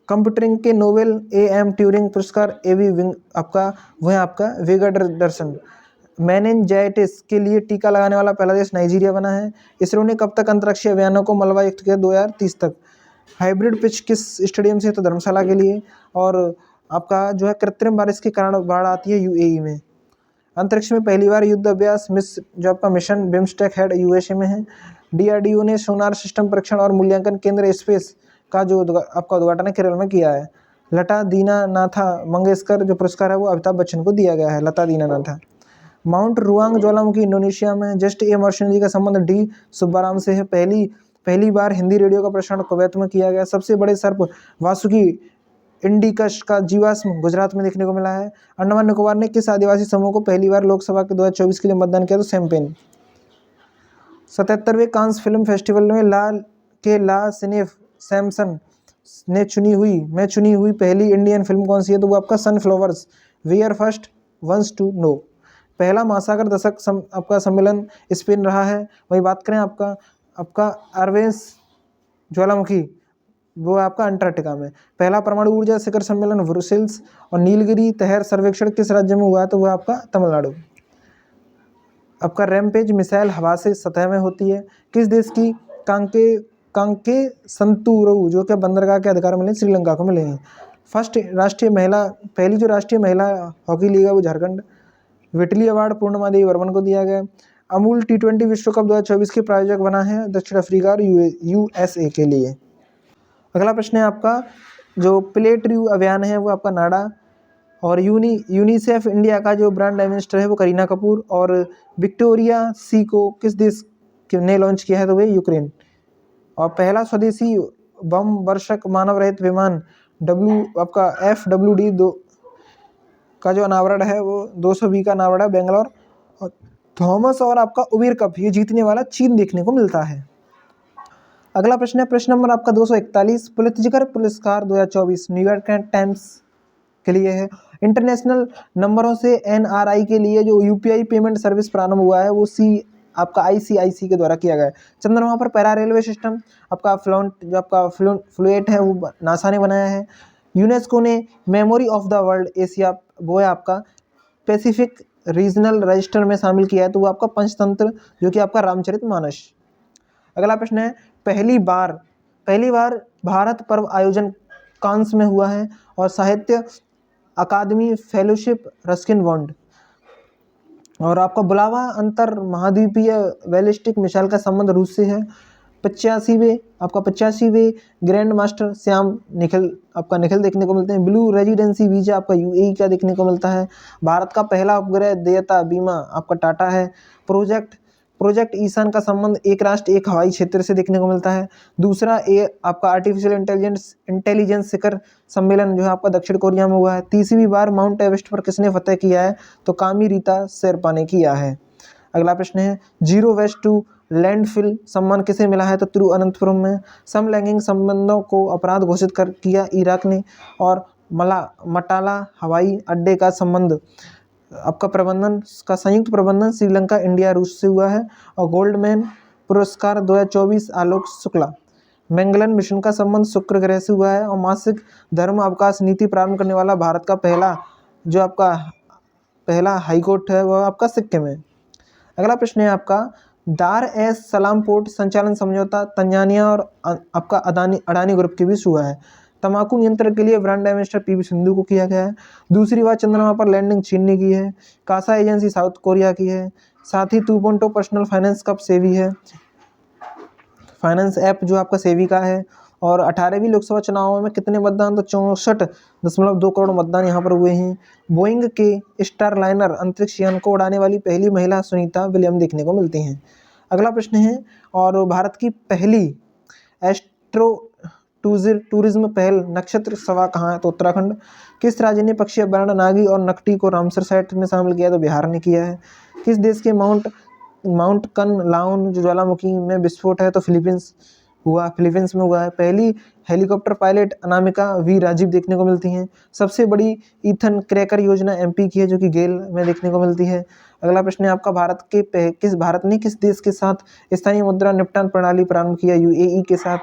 कंप्यूटरिंग के नोबेल AM ट्यूरिंग पुरस्कार AV विंग आपका वेगाडर्सन। मेनिनजाइटिस के लिए टीका लगाने वाला पहला देश नाइजीरिया बना है। इसरो ने कब तक अंतरिक्ष अभियानों को मलबा युक्त किया 2030 तक। हाइब्रिड पिच किस स्टेडियम से तो धर्मशाला के लिए। और आपका जो है कृत्रिम बारिश के कारण बाढ़ आती है UAE में। अंतरिक्ष में पहली बार युद्ध अभ्यास जो आपका मिशन बिम्स्टेक हेड USA में है। DRDO ने सोनार सिस्टम परीक्षण और मूल्यांकन केंद्र स्पेस का जो आपका उद्घाटन केरल में किया है। लता दीनानाथा मंगेशकर जो पुरस्कार है वो अमिताभ बच्चन को दिया गया है। लता दीनानाथा। माउंट रुआंग ज्वालामुखी इंडोनेशिया में। जस्ट ए मर्शनरी का संबंध D सुब्बाराम से है। पहली बार हिंदी रेडियो का प्रसारण कुवैत में किया गया। सबसे बड़े सर्प वासुकी इंडिकस का जीवाश्म गुजरात में देखने को मिला है। अंडमान निकोबार ने किस आदिवासी समूह को पहली बार लोकसभा के 2024 के लिए मतदान किया? तो सैम्पेन। 77वें कांस फिल्म फेस्टिवल में ला सिनेफ सैमसन में चुनी हुई पहली इंडियन फिल्म कौन सी है? तो वो आपका sunflowers we are first ones to know. पहला महासागर दशक आपका सम्मेलन स्पेन रहा है। वही बात करें आपका आर्वेस ज्वालामुखी, वो आपका अंटार्कटिका में। पहला परमाणु ऊर्जा शिखर सम्मेलन ब्रुसेल्स। और नीलगिरी तहर सर्वेक्षण किस राज्य में हुआ है? तो वह आपका तमिलनाडु। आपका रैमपेज मिसाइल हवा से सतह में होती है। किस देश की कांके संतुरु जो कि बंदरगाह के अधिकार मिले? श्रीलंका को मिले हैं। पहली जो राष्ट्रीय महिला हॉकी लीग है वो झारखंड। विटली अवार्ड पूर्णमादेवी वर्मन को दिया गया। अमूल T20 विश्व कप 2024 के प्रायोजक बना है दक्षिण अफ्रीका और USA के लिए। अगला प्रश्न है आपका, जो प्लेट रू अभियान है वो आपका नाडा। और यूनिसेफ इंडिया का जो ब्रांड एम्बेसडर है वो करीना कपूर। और विक्टोरिया सी को किस देश ने लॉन्च किया है? तो वे यूक्रेन। और पहला स्वदेशी बम वर्षक मानव रहित विमान आपका FWD-2 का जो अनावरण है वो 220 का अनावरण है बेंगलोर। और थॉमस और आपका उबेर कप ये जीतने वाला चीन देखने को मिलता है। अगला प्रश्न है प्रश्न नंबर आपका 241, पुलित्जर पुरस्कार 2024 न्यूयॉर्क टाइम्स के लिए है। इंटरनेशनल नंबरों से NRI के लिए जो UPI पेमेंट सर्विस प्रारंभ हुआ है वो आपका ICIC के द्वारा किया गया है। चंद्रमा पर पैरा रेलवे सिस्टम आपका फ्लुएट है वो नासा ने बनाया है। यूनेस्को ने memory of the world Asia वो है आपका पैसिफिक रीजनल रजिस्टर में शामिल किया है, तो वो आपका पंचतंत्र जो कि आपका रामचरितमानस। अगला प्रश्न है, पहली बार भारत पर्व आयोजन कांस में हुआ है और साहित्य अकादमी फेलोशिप रस्किन बॉन्ड। और आपका बुलावा अंतर महाद्वीपीय बैलिस्टिक मिसाइल का संबंध रूस से है। 85वें ग्रैंड मास्टर श्याम निखिल देखने को मिलते हैं। ब्लू रेजिडेंसी वीजा आपका UAE का देखने को मिलता है। भारत का पहला उपग्रह देयता बीमा आपका टाटा है। प्रोजेक्ट ईशान का संबंध एक राष्ट्र एक हवाई क्षेत्र से देखने को मिलता है। दूसरा आपका आर्टिफिशियल इंटेलिजेंस शिखर सम्मेलन जो है आपका दक्षिण कोरिया में हुआ है। 30वीं बार माउंट एवरेस्ट पर किसने फतह किया है? तो कामी रीता शेरपा ने किया है। अगला प्रश्न है, जीरो वेस्ट टू लैंडफिल सम्मान किसे मिला है? तो तिरुवनंतपुरम में। समलैंगिक संबंधों को अपराध घोषित किया इराक ने। और मटाला हवाई अड्डे का संबंध आपका संयुक्त प्रबंधन श्रीलंका इंडिया रूस से हुआ है। और गोल्डमैन पुरस्कार 2024 आलोक शुक्ला। मैंगलन मिशन का संबंध शुक्र ग्रह से हुआ है। और मासिक धर्म अवकाश नीति प्रारंभ करने वाला भारत का पहला हाईकोर्ट है वह आपका सिक्किम है। अगला प्रश्न है आपका, दार एस सलाम पोर्ट संचालन समझौता तंजानिया और आपका अडानी ग्रुप के बीच हुआ है। तंबाकू नियंत्रण के लिए ब्रांड एम्बेसडर PV सिंधु को किया गया है। दूसरी बार चंद्रमा पर लैंडिंग चीन ने की है। कासा एजेंसी साउथ कोरिया की है। साथ ही 2.0 पर्सनल फाइनेंस कप सेवी है, फाइनेंस ऐप जो आपका सेवी का है। और 18वीं लोकसभा चुनावों में कितने मतदान? तो 64.2 करोड़ मतदान यहाँ पर हुए हैं। बोइंग के स्टारलाइनर अंतरिक्ष यान को उड़ाने वाली पहली महिला सुनीता विलियम देखने को मिलती हैं। अगला प्रश्न है, और भारत की पहली एस्ट्रो टूरिज्म पहल नक्षत्र सवा कहाँ है? तो उत्तराखंड। किस राज्य ने पक्षी अभ्यारण्य नागी और नकटी को रामसर साइट में शामिल किया? तो बिहार ने किया है। किस देश के माउंट कन लाउन जो ज्वालामुखी में विस्फोट है? तो फिलीपींस में हुआ है। पहली helicopter pilot Anamika V Rajeev देखने को मिलती हैं। सबसे बड़ी ईथन क्रैकर योजना MP की है जो कि गेल में देखने को मिलती है। अगला प्रश्न है आपका, भारत ने किस देश के साथ स्थानीय मुद्रा निपटान प्रणाली प्रारंभ किया? UAE के साथ।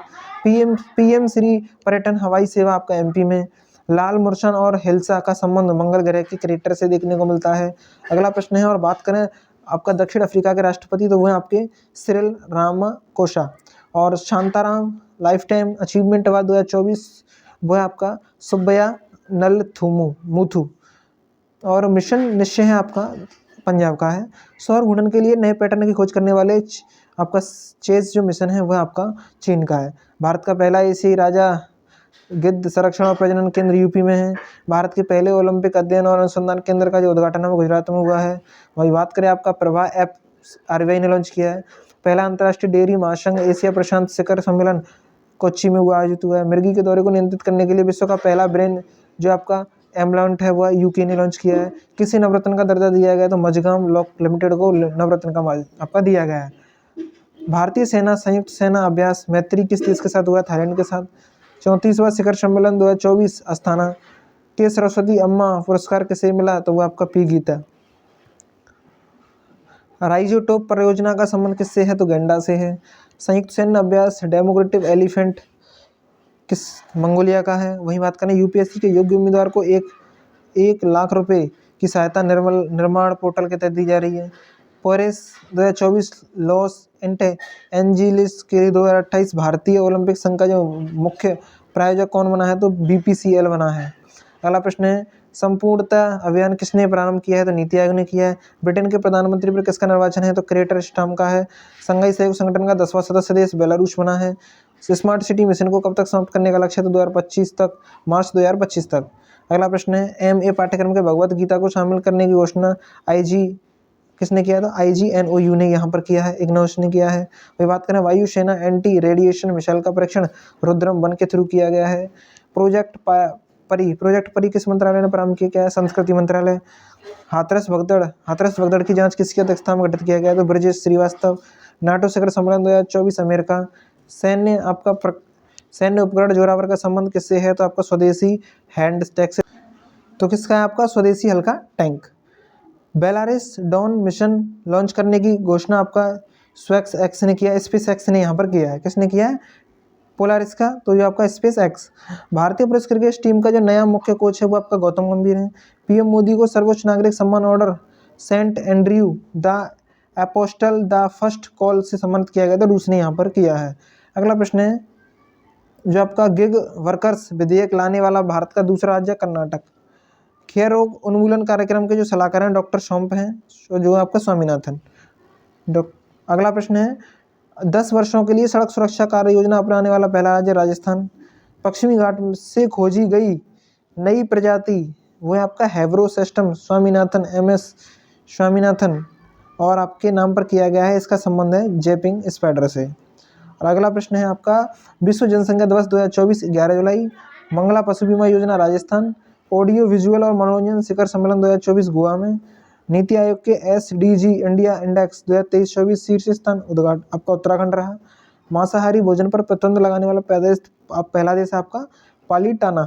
PM श्री पर्यटन हवाई सेवा आपका MP में। लाल मुर्शन और हेल्सा का संबंध मंगल ग्रह के क्रेटर से देखने को मिलता है। अगला प्रश्न है, और बात करें आपका दक्षिण अफ्रीका के राष्ट्रपति तो वो है आपके सिरिल रामाफोसा। और Shantaram life time achievement award 2024 वो है आपका सुब्बैया मुथु। और मिशन निश्चय है आपका पंजाब का है। सौर घूर्णन के लिए नए पैटर्न की खोज करने वाले आपका चेस जो मिशन है वह आपका चीन का है। भारत का पहला एशियाई राजा गिद्ध संरक्षण और प्रजनन केंद्र UP में है। भारत के पहले ओलंपिक अध्ययन और अनुसंधान केंद्र का जो उद्घाटन है वो गुजरात में हुआ है। वही बात करें आपका प्रभा ऐप RBI ने लॉन्च किया है। पहला अंतर्राष्ट्रीय डेयरी महासंघ एशिया प्रशांत शिखर सम्मेलन कोच्चि में हुआ आयोजित हुआ है। मिर्गी के दौरे को नियंत्रित करने के लिए विश्व का पहला ब्रेन जो आपका एम्बुलेंट है वह यूके ने लॉन्च किया है। किसी नवरत्न का दर्जा दिया गया तो मझगांव लॉक लिमिटेड को नवरत्न का आपका दिया गया है। भारतीय सेना संयुक्त सेना अभ्यास मैत्री किस देश के साथ हुआ? थाईलैंड के साथ। 34वां शिखर सम्मेलन 2024 अस्थाना के सरस्वती अम्मा पुरस्कार किसे मिला? तो वो आपका पी गीता। राइजोटोप परियोजना का संबंध किससे है? तो गैंडा से है। संयुक्त सैन्य अभ्यास डेमोक्रेटिक एलिफेंट किस मंगोलिया का है? वहीं बात करें यूपीएससी के योग्य उम्मीदवार को 1 लाख रुपए की सहायता निर्माण पोर्टल के तहत दी जा रही है। पेरिस 2024 लॉस एंजेलिस के 2028 भारतीय ओलंपिक संघ का जो मुख्य प्रायोजक कौन बना है? तो बीपीसीएल बना है। अगला प्रश्न है संपूर्णता अभियान किसने प्रारंभ किया है? तो नीति आयोग ने किया है। ब्रिटेन के प्रधानमंत्री पर किसका निर्वाचन है? तो क्रेटर स्टाम का है। संघाई सहयोग संगठन का 10वां सदस्य देश बेलारूस बना है। स्मार्ट सिटी मिशन को कब तक समाप्त करने का लक्ष्य है? तो 2025 तक, मार्च 2025 तक। अगला प्रश्न है एमए पाठ्यक्रम के भगवत गीता को शामिल करने की घोषणा आईजी किसने किया? तो IGNOU ने यहाँ पर किया है, इग्नोस ने किया है। वही बात करें वायुसेना एंटी रेडिएशन मिसाइल का परीक्षण रुद्रम-1 के थ्रू किया गया है। प्रोजेक्ट परी किस मंत्रालय ने प्रारंभ किया? क्या है? संस्कृति मंत्रालय। हाथरस भगदड़ की जांच किसकी अध्यक्षता में गठित किया गया? तो ब्रजेश श्रीवास्तव। नाटो शिखर सम्मेलन 2024 अमेरिका। सैन्य उपकरण जोरावर का संबंध किससे है? तो आपका स्वदेशी हैंड टैंक से। तो किसका है? आपका स्वदेशी हल्का tank. Belarus don mission launch करने की घोषणा आपका स्पेस एक्स ने किया, स्पेस एक्स ने यहाँ पर किया है। किसने किया है? पोलारिस का। तो ये आपका स्पेस एक्स। भारतीय पुरुष क्रिकेट टीम का जो नया मुख्य कोच है वो आपका गौतम गंभीर है। पीएम मोदी को सर्वोच्च नागरिक सम्मान Order Saint Andrew the Apostle the First Call से सम्मानित किया गया था, रूस ने यहाँ पर किया है। अगला प्रश्न है जो आपका गिग वर्कर्स विधेयक लाने वाला भारत का दूसरा राज्य कर्नाटक। क्षय रोग उन्मूलन कार्यक्रम के जो सलाहकार हैं डॉक्टर सोम्प हैं, जो आपका स्वामीनाथन। अगला प्रश्न है 10 वर्षों के लिए सड़क सुरक्षा कार्य योजना अपनाने वाला पहला राज्य राजस्थान। पश्चिमी घाट से खोजी गई नई प्रजाति वो है आपका हैब्रोसिस्टम स्वामीनाथन, MS स्वामीनाथन, और आपके नाम पर किया गया है। इसका संबंध है जेपिंग स्पाइडर से। और अगला प्रश्न है आपका विश्व जनसंख्या दिवस 2024 11 जुलाई। मंगला पशु बीमा योजना राजस्थान। ऑडियो विजुअल और मनोरंजन शिखर सम्मेलन 2024 गोवा में। नीति आयोग के SDG इंडिया इंडेक्स 2023-24 शीर्ष स्थान उद्घाटन आपका उत्तराखंड रहा। मांसाहारी भोजन पर प्रतिबंध लगाने वाला पहला देश है आपका पालीटाना।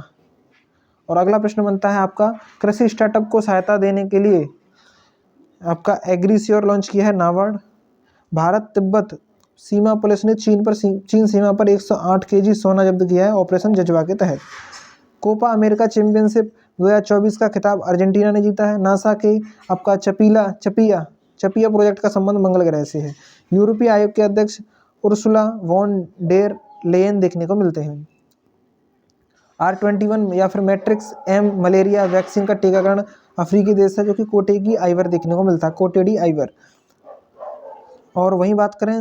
और अगला प्रश्न बनता है आपका कृषि स्टार्टअप को सहायता देने के लिए आपका एग्रीश्योर लॉन्च किया है नाबार्ड। भारत तिब्बत सीमा पुलिस ने चीन सीमा पर 108 kg सोना जब्त किया है ऑपरेशन जज्बा के तहत। कोपा अमेरिका चैंपियनशिप 2024 का खिताब अर्जेंटीना ने जीता है। नासा के आपका चपिया प्रोजेक्ट का संबंध मंगल ग्रह से है। यूरोपीय आयोग के अध्यक्ष उर्सुला वॉन डेर लेयन देखने को मिलते हैं। R21 या फिर मैट्रिक्स M मलेरिया वैक्सीन का टीकाकरण अफ्रीकी देश है जो कि कोटेडी आइवर देखने को मिलता है, कोटेडी आइवर। और वहीं बात करें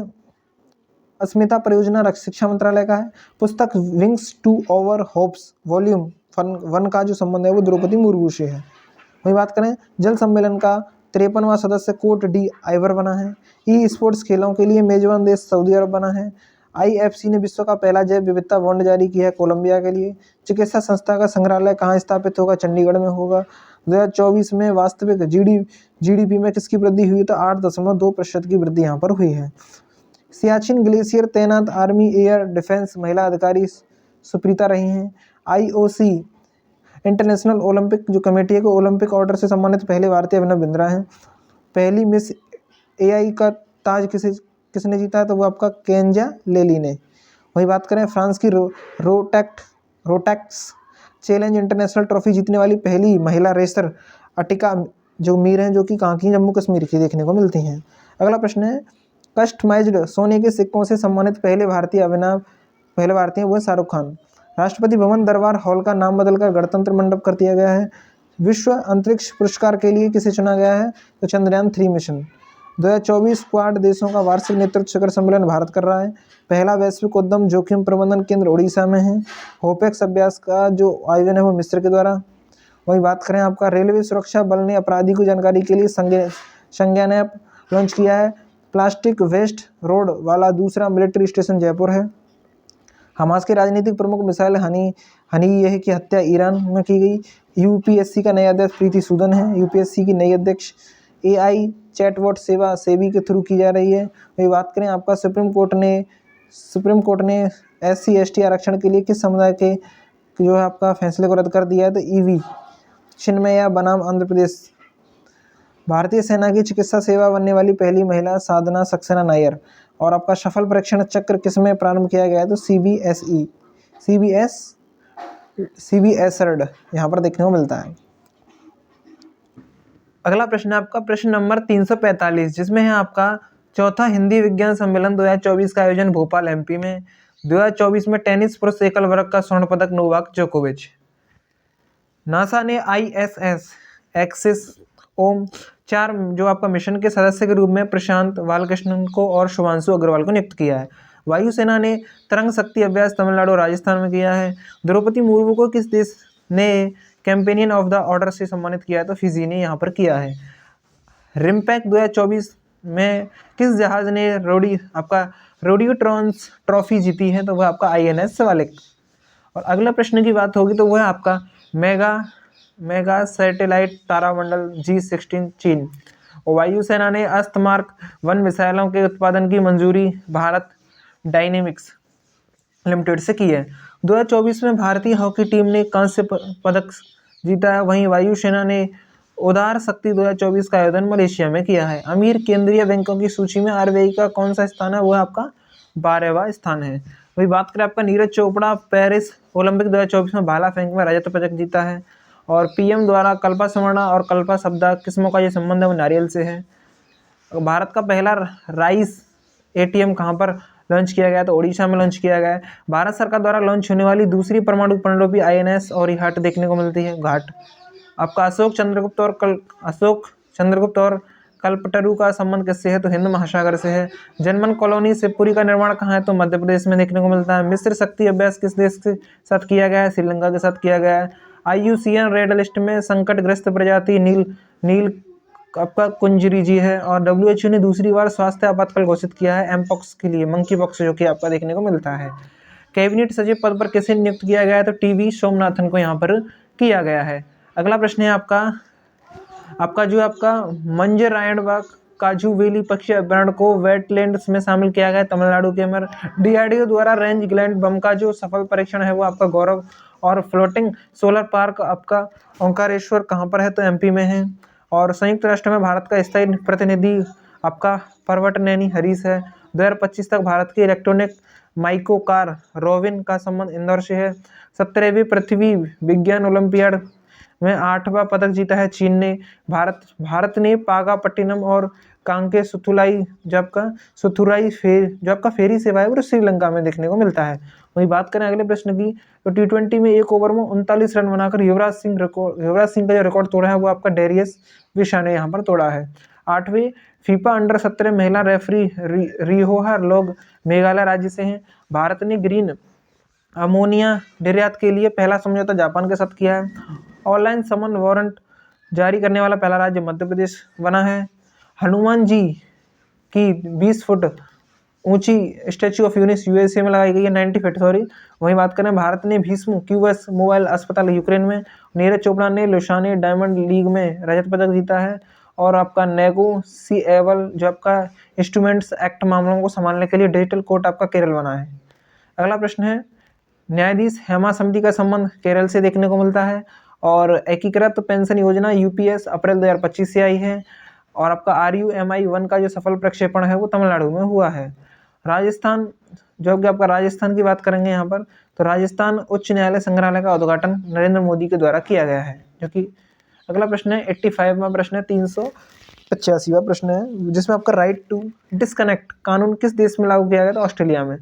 अस्मिता परियोजना शिक्षा मंत्रालय का है। पुस्तक Wings to Our Hopes volume 1 का जो संबंध है वो द्रौपदी मुर्मू से है। वही बात करें जल सम्मेलन का 53वां सदस्य कोट डी आइवर बना है। ई स्पोर्ट्स खेलों के लिए मेजबान देश सऊदी अरब बना है। IFC ने विश्व का पहला जैव विविधता बॉन्ड जारी किया है कोलंबिया के लिए। चिकित्सा संस्था का संग्रहालय कहाँ स्थापित होगा? चंडीगढ़ में होगा। 2024 में वास्तविक GDP में किसकी वृद्धि हुई? तो 8.2% की वृद्धि यहाँ पर हुई है। सियाचिन ग्लेशियर तैनात आर्मी एयर डिफेंस महिला अधिकारी सुप्रीता रही हैं। IOC इंटरनेशनल ओलंपिक जो कमेटी है को ओलंपिक ऑर्डर से सम्मानित पहले भारतीय अभिनव बिंद्रा हैं। पहली मिस AI का ताज किसने जीता है? तो वो आपका केंजा लेली ने। वही बात करें फ्रांस की रोटैक्स चैलेंज इंटरनेशनल ट्रॉफी जीतने वाली पहली महिला रेसर अटिका जो मीर हैं, जो कि कहाँ की? जम्मू कश्मीर की देखने को मिलती हैं। अगला प्रश्न है कस्टमाइज्ड सोने के सिक्कों से सम्मानित पहले भारतीय वो शाहरुख खान। राष्ट्रपति भवन दरबार हॉल का नाम बदलकर गणतंत्र मंडप कर दिया गया है। विश्व अंतरिक्ष पुरस्कार के लिए किसे चुना गया है? तो चंद्रयान 3 मिशन। 2024 क्वाड देशों का वार्षिक नेतृत्व शिखर सम्मेलन भारत कर रहा है। पहला वैश्विक उद्यम जोखिम प्रबंधन केंद्र उड़ीसा में है। होपेक्स अभ्यास का जो आयोजन है वो मिस्र के द्वारा। वही बात करें आपका रेलवे सुरक्षा बल ने अपराधी को जानकारी के लिए संज्ञान ऐप लॉन्च किया है। प्लास्टिक वेस्ट रोड वाला दूसरा मिलिट्री स्टेशन जयपुर है। हमास के राजनीतिक प्रमुख मिसाइल हनीयह की हत्या ईरान में की गई। यूपीएससी का नया अध्यक्ष प्रीति सूदन है। यूपीएससी की नई अध्यक्ष एआई चैटबॉट सेवा सेबी के थ्रू की जा रही है। वही बात करें आपका सुप्रीम कोर्ट ने SC/ST आरक्षण के लिए किस समुदाय के जो है आपका फैसले को रद्द कर दिया है, तो ईवी चिन्मया बनाम आंध्र प्रदेश। भारतीय सेना की चिकित्सा सेवा बनने वाली पहली महिला साधना सक्सेना नायर। और आपका सफल परीक्षण चक्र किसमें प्रारंभ किया गया है, तो CBSRD यहाँ पर देखने को मिलता है। अगला प्रश्न है आपका प्रश्न नंबर 345, जिसमें है आपका चौथा हिंदी विज्ञान सम्मेलन 2024 का आयोजन भोपाल MP में। 2024 में टेनिस पुरुष एकल वर्ग का स्वर्ण पदक नोवाक जोकोविच। नासा ने ISS एक्सिस ओम 4 जो आपका मिशन के सदस्य के रूप में प्रशांत बालकृष्णन को और शुभांशु अग्रवाल को नियुक्त किया है। वायुसेना ने तरंग शक्ति अभ्यास तमिलनाडु और राजस्थान में किया है। द्रौपदी मुर्मू को किस देश ने कैंपेनियन ऑफ द ऑर्डर से सम्मानित किया है, तो फिजी ने यहाँ पर किया है। रिम्पैक 2024 में किस जहाज ने रोडियोट्रॉन्स ट्रॉफी जीती है, तो वह आपका INS शिवालिक। और अगला प्रश्न की बात होगी तो वह आपका मेगा सैटेलाइट तारामंडल G16 चीन। और वायुसेना ने अस्त्र मार्क 1 मिसाइलों के उत्पादन की मंजूरी भारत डायनेमिक्स लिमिटेड से की है। 2024 में भारतीय हॉकी टीम ने कांस्य पदक जीता है। वहीं वायुसेना ने उदार शक्ति 2024 का आयोजन मलेशिया में किया है। अमीर केंद्रीय बैंकों की सूची में RBI का कौन सा स्थान है, वह आपका 12वां स्थान है। वही बात करें आपका नीरज चोपड़ा पेरिस ओलंपिक 2024 में भाला फेंक में रजत पदक जीता है। और PM द्वारा कल्पा सुवर्णा और कल्पा शब्दा किस्मों का ये संबंध है, वो नारियल से है। भारत का पहला राइस ATM कहाँ पर लॉन्च किया गया, तो ओडिशा में लॉन्च किया गया है। भारत सरकार द्वारा लॉन्च होने वाली दूसरी परमाणु पनडुब्बी INS और घाट देखने को मिलती है। घाट आपका अशोक चंद्रगुप्त और कल्पतरु का संबंध किससे है, तो हिंद महासागर से है। जनमन कॉलोनी शिवपुरी का निर्माण कहाँ है, तो मध्य प्रदेश में देखने को मिलता है। मिस्र शक्ति अभ्यास किस देश के साथ किया गया है, श्रीलंका के साथ किया गया है। IUCN रेड लिस्ट में संकटग्रस्त प्रजाति नील आपका कुंजरी है। और WHO ने दूसरी बार स्वास्थ्य आपातकाल घोषित किया है एमपॉक्स के लिए, मंकी पॉक्स जो कि आपका देखने को मिलता है। कैबिनेट सचिव पद पर किसे नियुक्त किया गया है, तो TV सोमनाथन को यहाँ पर किया गया है। अगला प्रश्न है आपका जो आपका मंजर रायणबाग काजू वैली पक्षी अभ्यारण्य को वेटलैंड्स में शामिल किया गया है तमिलनाडु के अंदर। DRDO द्वारा रेंज ग्लैंड बम का जो सफल परीक्षण है वो आपका गौरव। और फ्लोटिंग सोलर पार्क आपका ओंकारेश्वर कहाँ पर है, तो MP में है। और संयुक्त राष्ट्र में भारत का स्थायी प्रतिनिधि आपका पर्वतनेनी हरीश है। 2025 तक भारत के इलेक्ट्रॉनिक माइको कार रोविन का संबंध इंदौर से है। 17वीं पृथ्वी विज्ञान ओलंपियाड में 8वां पदक जीता है चीन ने। भारत ने पागापट्टिनम और कांके सुथुराई जो आपका फेरी सेवा है वो श्रीलंका में देखने को मिलता है। वही बात करें अगले प्रश्न की, तो T20 में 1 ओवर में 39 रन बनाकर युवराज सिंह का जो रिकॉर्ड तोड़ा है वो आपका डेरियस विशा ने यहाँ पर तोड़ा है। 8वीं फीफा अंडर 17 महिला रेफरी रिहोहा लोग मेघालय राज्य से हैं। भारत ने ग्रीन अमोनिया निर्यात के लिए पहला समझौता जापान के साथ किया है। ऑनलाइन समन वारंट जारी करने वाला पहला राज्य मध्य प्रदेश बना है। हनुमान जी की 20 फुट ऊंची स्टैच्यू ऑफ यूनिटी USA में लगाई गई है, 90 फीट सॉरी। वहीं बात करें भारत ने भीष्म QS मोबाइल अस्पताल यूक्रेन में। नीरज चोपड़ा ने लुसाने डायमंड लीग में रजत पदक जीता है। और आपका नेगोशिएबल जो आपका इंस्ट्रूमेंट्स एक्ट मामलों को संभालने के लिए डिजिटल कोर्ट आपका केरल बना है। अगला प्रश्न है, न्यायाधीश हेमा समिति का संबंध केरल से देखने को मिलता है। और एकीकृत पेंशन योजना UPS अप्रैल 2025 से आई है। और आपका RUMI-1 का जो सफल प्रक्षेपण है वो तमिलनाडु में हुआ है। राजस्थान जो कि आपका राजस्थान की बात करेंगे यहाँ पर, तो राजस्थान उच्च न्यायालय संग्रहालय का उद्घाटन नरेंद्र मोदी के द्वारा किया गया है। जो कि अगला प्रश्न है 85वां प्रश्न है, 385वां प्रश्न है, जिसमें आपका राइट टू डिस्कनेक्ट कानून किस देश में लागू किया गया, तो ऑस्ट्रेलिया में।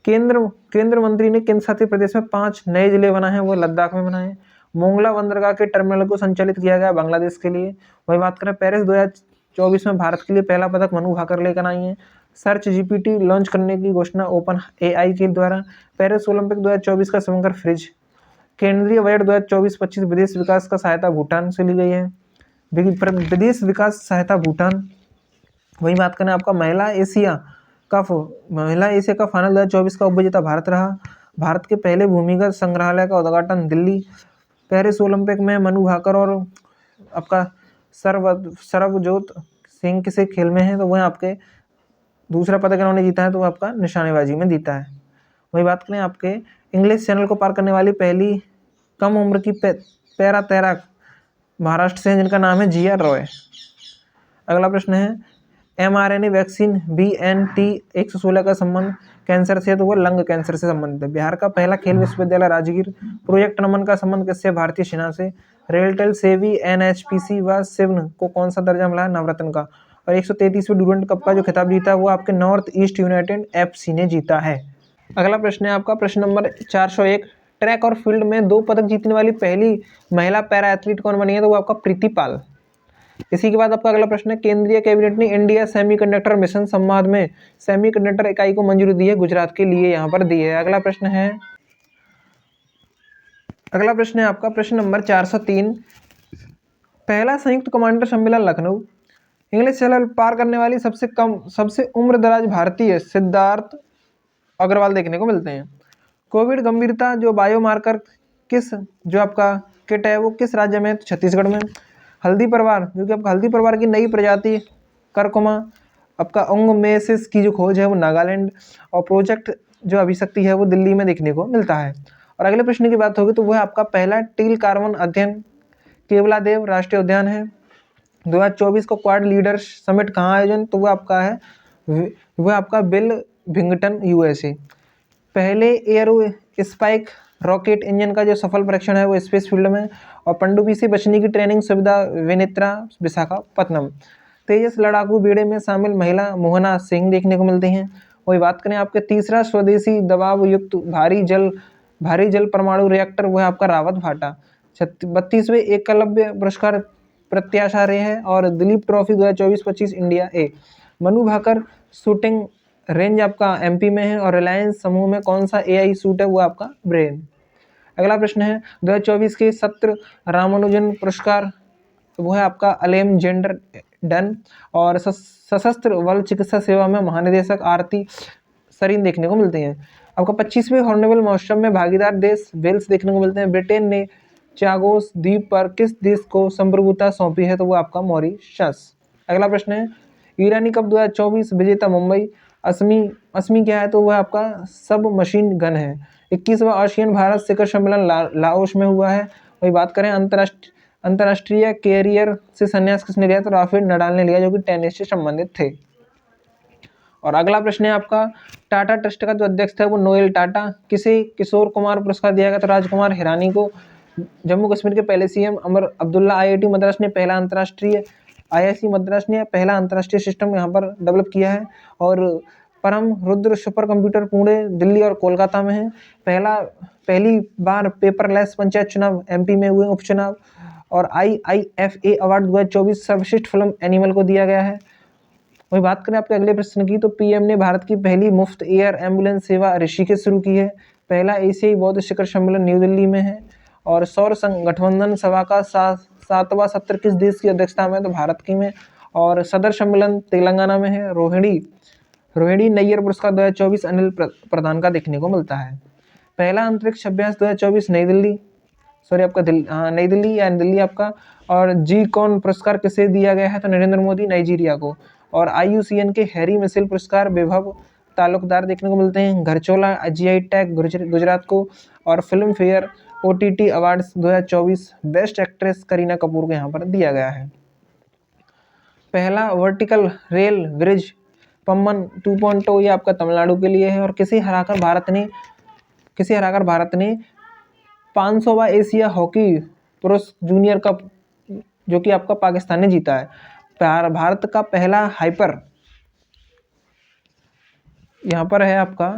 केंद्र मंत्री ने केंद्र शासित प्रदेश में 5 नए जिले बनाए हैं, वो लद्दाख में बनाए। मोंगला बंदरगाह के टर्मिनल को संचालित किया गया बांग्लादेश के लिए। वही बात करें पेरिस 2024 में भारत के लिए पहला पदक मनु भाकर लेकर आई है। सर्च GPT लॉन्च करने की घोषणा ओपन AI के द्वारा। पेरिस ओलंपिक 2024 का स्वयंकर फ्रिज। केंद्रीय बजट 2024-25 विदेश विकास का सहायता भूटान से ली गई है। विदेश विकास सहायता भूटान। वही बात करें आपका महिला एशिया महिला एशिया कप फाइनल 2024 का उपविजेता भारत रहा। भारत के पहले भूमिगत संग्रहालय का उद्घाटन दिल्ली पेरिस ओलंपिक में मनु भाकर और आपका सर्वजोत सिंह किसी खेल में है तो वह आपके दूसरा पदक इन्होंने जीता है तो वो आपका निशानेबाजी में जीता है। वही बात करें आपके इंग्लिश चैनल को पार करने वाली पहली कम उम्र की पैरा तैराक महाराष्ट्र से जिनका नाम है जिया रॉय। अगला प्रश्न है mRNA वैक्सीन BNT116 का संबंध कैंसर से तो वो लंग कैंसर से संबंधित है। बिहार का पहला खेल विश्वविद्यालय राजगीर। प्रोजेक्ट नमन का संबंध किससे? भारतीय सेना से। रेलटेल सेवी NHPC व सिवन को कौन सा दर्जा मिला है? नवरत्न का। और 133वें डुरंड कप का जो खिताब जीता है वो आपके नॉर्थ ईस्ट यूनाइटेड FC ने जीता है। अगला प्रश्न है आपका प्रश्न नंबर 401। ट्रैक और फील्ड में 2 पदक जीतने वाली पहली महिला पैरा एथलीट कौन बनी है? तो वो आपका प्रीति पाल। इसी के बाद आपका अगला प्रश्न है केंद्रीय कैबिनेट ने इंडिया सेमीकंडक्टर मिशन संवाद में सेमीकंडक्टर इकाई को मंजूरी दी है गुजरात के लिए यहाँ पर दी है। अगला प्रश्न है आपका प्रश्न नंबर 403। पहला संयुक्त कमांडर सम्मेलन लखनऊ। इंग्लिश चैनल पार करने वाली सबसे उम्र दराज भारतीय सिद्धार्थ अग्रवाल देखने को मिलते हैं। कोविड गंभीरता जो बायोमार्कर जो आपका किट है वो किस राज्य में? छत्तीसगढ़ में। हल्दी परिवार जो कि आपका हल्दी परिवार की नई प्रजाति करकुमा आपका ओंगमेसिस की जो खोज है वो नागालैंड। और प्रोजेक्ट जो अभिशक्ति है वो दिल्ली में देखने को मिलता है। और अगले प्रश्न की बात होगी तो वह आपका पहला टील कार्बन अध्ययन केवलादेव राष्ट्रीय उद्यान है। 2024 को क्वाड लीडर्स समिट कहाँ आयोजन? तो वह आपका है वह आपका बिल भिंगटन USA। पहले एयरो स्पाइक रॉकेट इंजन का जो सफल परीक्षण है वो स्पेस फील्ड में। और पनडुब्बी से बचने की ट्रेनिंग सुविधा विनित्रा विशाखापत्तनम। तेजस लड़ाकू बेड़े में शामिल महिला मोहना सिंह देखने को मिलती हैं। वही बात करें आपके तीसरा स्वदेशी दबाव युक्त भारी जल परमाणु रिएक्टर वह आपका रावत भाटा। 32वें एकलव्य पुरस्कार प्रत्याशा रहे हैं। और दिलीप ट्रॉफी 2024-25 इंडिया ए। मनु भाकर शूटिंग रेंज आपका MP में है। और रिलायंस समूह में कौन सा AI सूट है? वो आपका ब्रेन। अगला प्रश्न है 2024 के सत्र रामानुजन पुरस्कार वो है आपका अलेम जेंडर डन। और सशस्त्र बल चिकित्सा सेवा में महानिदेशक आरती सरीन देखने को मिलते हैं। आपका 25वें हॉर्नेबल महोत्सव में भागीदार देश वेल्स देखने को मिलते हैं। ब्रिटेन ने चागोस द्वीप पर किस देश को संप्रभुता सौंपी है? तो वो आपका मॉरिशस। अगला प्रश्न है ईरानी कप 2024 विजेता मुंबई। असमी क्या है? तो वह आपका सब मशीन गन है। 21वां आसियान भारत शिखर सम्मेलन लाओस में हुआ है। वही बात करें अंतर्राष्ट्रीय कैरियर से संन्यास किसने लिया? तो राफेल नडाल ने लिया जो कि टेनिस से संबंधित थे। और अगला प्रश्न है आपका टाटा ट्रस्ट का जो अध्यक्ष था वो नोएल टाटा। किसे किशोर कुमार पुरस्कार दिया गया? तो राजकुमार हिरानी को। जम्मू कश्मीर के पहले CM अमर अब्दुल्ला IIT मद्रास ने पहला अंतर्राष्ट्रीय सिस्टम यहाँ पर डेवलप किया है। और परम रुद्र सुपर कंप्यूटर पुणे दिल्ली और कोलकाता में है। पहली बार पेपरलेस पंचायत चुनाव MP में हुए उपचुनाव। और IIFA अवार्ड 2024 सर्वश्रेष्ठ फिल्म एनिमल को दिया गया है। वही बात करें आपके अगले प्रश्न की तो PM ने भारत की पहली मुफ्त एयर एम्बुलेंस सेवा ऋषिकेश शुरू की है। पहला एशियाई बौद्ध शिखर सम्मेलन न्यू दिल्ली में है। और सौर गठबंधन सभा का 7वां सत्र किस देश की अध्यक्षता में? तो भारत की में। और सदर सम्मेलन तेलंगाना में है। रोहिणी नैयर पुरस्कार 2024 अनिल प्रधान का देखने को मिलता है। पहला अंतरिक्ष अभ्यास 2024 नई दिल्ली आपका। और G-कॉन पुरस्कार किसे दिया गया है? तो नरेंद्र मोदी नाइजीरिया को। और IUCN के हैरी मिसेल पुरस्कार विभव तालुकदार देखने को मिलते हैं। घरचोला GI टैग गुजरात को। और film fair OTT awards 2024 best actress Kareena Kapoor को यहाँ पर दिया गया है। पहला वर्टिकल रेल ब्रिज पम्बन 2.0 ये आपका तमिलनाडु के लिए है। और किसे हराकर भारत ने 500वां एशिया हॉकी पुरुष जूनियर कप जो कि आपका पाकिस्तान ने जीता है। भारत का पहला हाइपर यहाँ पर है आपका।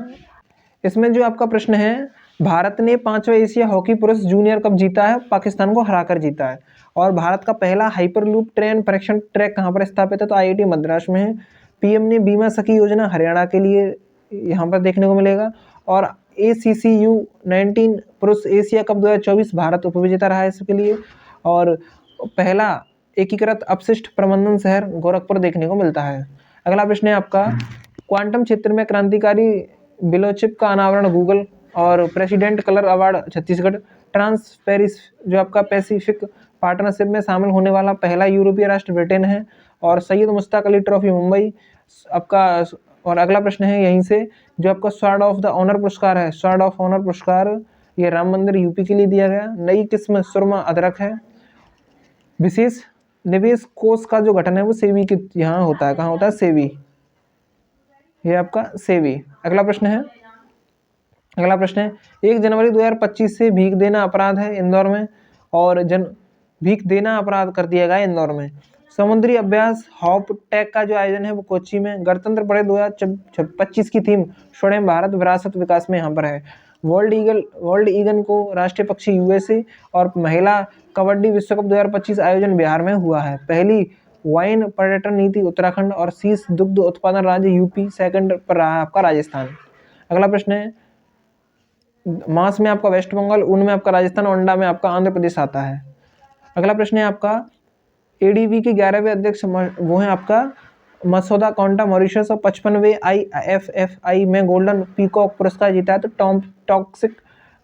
इसमें जो आपका प्रश्न है भारत ने 5वां एशिया हॉकी पुरुष जूनियर कप जीता है, पाकिस्तान को हराकर जीता है। और भारत का पहला हाइपरलूप ट्रेन परीक्षण ट्रैक कहाँ पर स्थापित है? तो IIT मद्रास में है। PM ने बीमा सखी योजना हरियाणा के लिए यहाँ पर देखने को मिलेगा। और ACCU19 पुरुष एशिया कप 2024 भारत उपविजेता रहा है इसके लिए। और पहला एकीकृत अपशिष्ट प्रबंधन शहर गोरखपुर देखने को मिलता है। अगला प्रश्न है आपका क्वांटम क्षेत्र में क्रांतिकारी बिलोचिप का अनावरण गूगल। और President colour award Chhattisgarh. Trans जो आपका पैसिफिक पार्टनरशिप में शामिल होने वाला पहला यूरोपीय राष्ट्र ब्रिटेन है। और सैयद मुश्ताक अली ट्रॉफी मुंबई आपका। और अगला प्रश्न है यहीं से, जो आपका स्वॉर्ड ऑफ द ऑनर पुरस्कार है, स्वॉर्ड ऑफ ऑनर पुरस्कार ये राम मंदिर यूपी के लिए दिया गया। नई किस्म सुरमा अदरक है। विशेष निवेश कोष का जो गठन है वो सेबी के यहाँ होता है। कहाँ होता है? सेबी, ये आपका सेबी। अगला प्रश्न है 1 जनवरी 2025 से भीख देना अपराध है इंदौर में। और भीख देना अपराध कर दिया गया इंदौर में। समुद्री अभ्यास हॉप टेक का जो आयोजन है वो कोच्चि में। गणतंत्र परेड 2025 की थीम स्वर्णिम भारत विरासत विकास में यहाँ पर है। वर्ल्ड ईगल को राष्ट्रीय पक्षी यूएसए। और महिला कबड्डी विश्व कप 2025 आयोजन बिहार में हुआ है। पहली वाइन पर्यटन नीति उत्तराखंड। और शीर्ष दुग्ध उत्पादन राज्य यूपी, सेकंड पर रहा है आपका राजस्थान। अगला प्रश्न है, मांस में आपका वेस्ट बंगाल, ऊन में आपका राजस्थान, अंडा में आपका आंध्र प्रदेश आता है। अगला प्रश्न है आपका एडीबी के 11वें अध्यक्ष वो है आपका मसौदा कॉन्टा मॉरिशस। और 55वें IFFI में गोल्डन पीकॉक पुरस्कार जीता है तो टॉक्सिक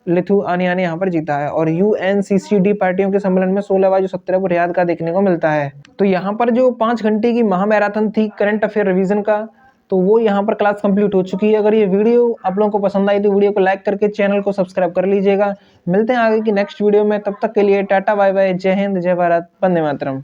लिथुआनिया ने यहाँ पर जीता है। और UNCCD पार्टियों के सम्मेलन में 16 बाय 17 को रियाद का देखने को मिलता है। तो यहाँ पर जो 5 घंटे की महामैराथन थी करंट अफेयर रिवीजन का, तो वो यहाँ पर क्लास कंप्लीट हो चुकी है। अगर ये वीडियो आप लोगों को पसंद आई तो वीडियो को लाइक करके चैनल को सब्सक्राइब कर लीजिएगा। मिलते हैं आगे की नेक्स्ट वीडियो में, तब तक के लिए टाटा बाय बाय, जय हिंद, जय भारत, वंदे मातरम।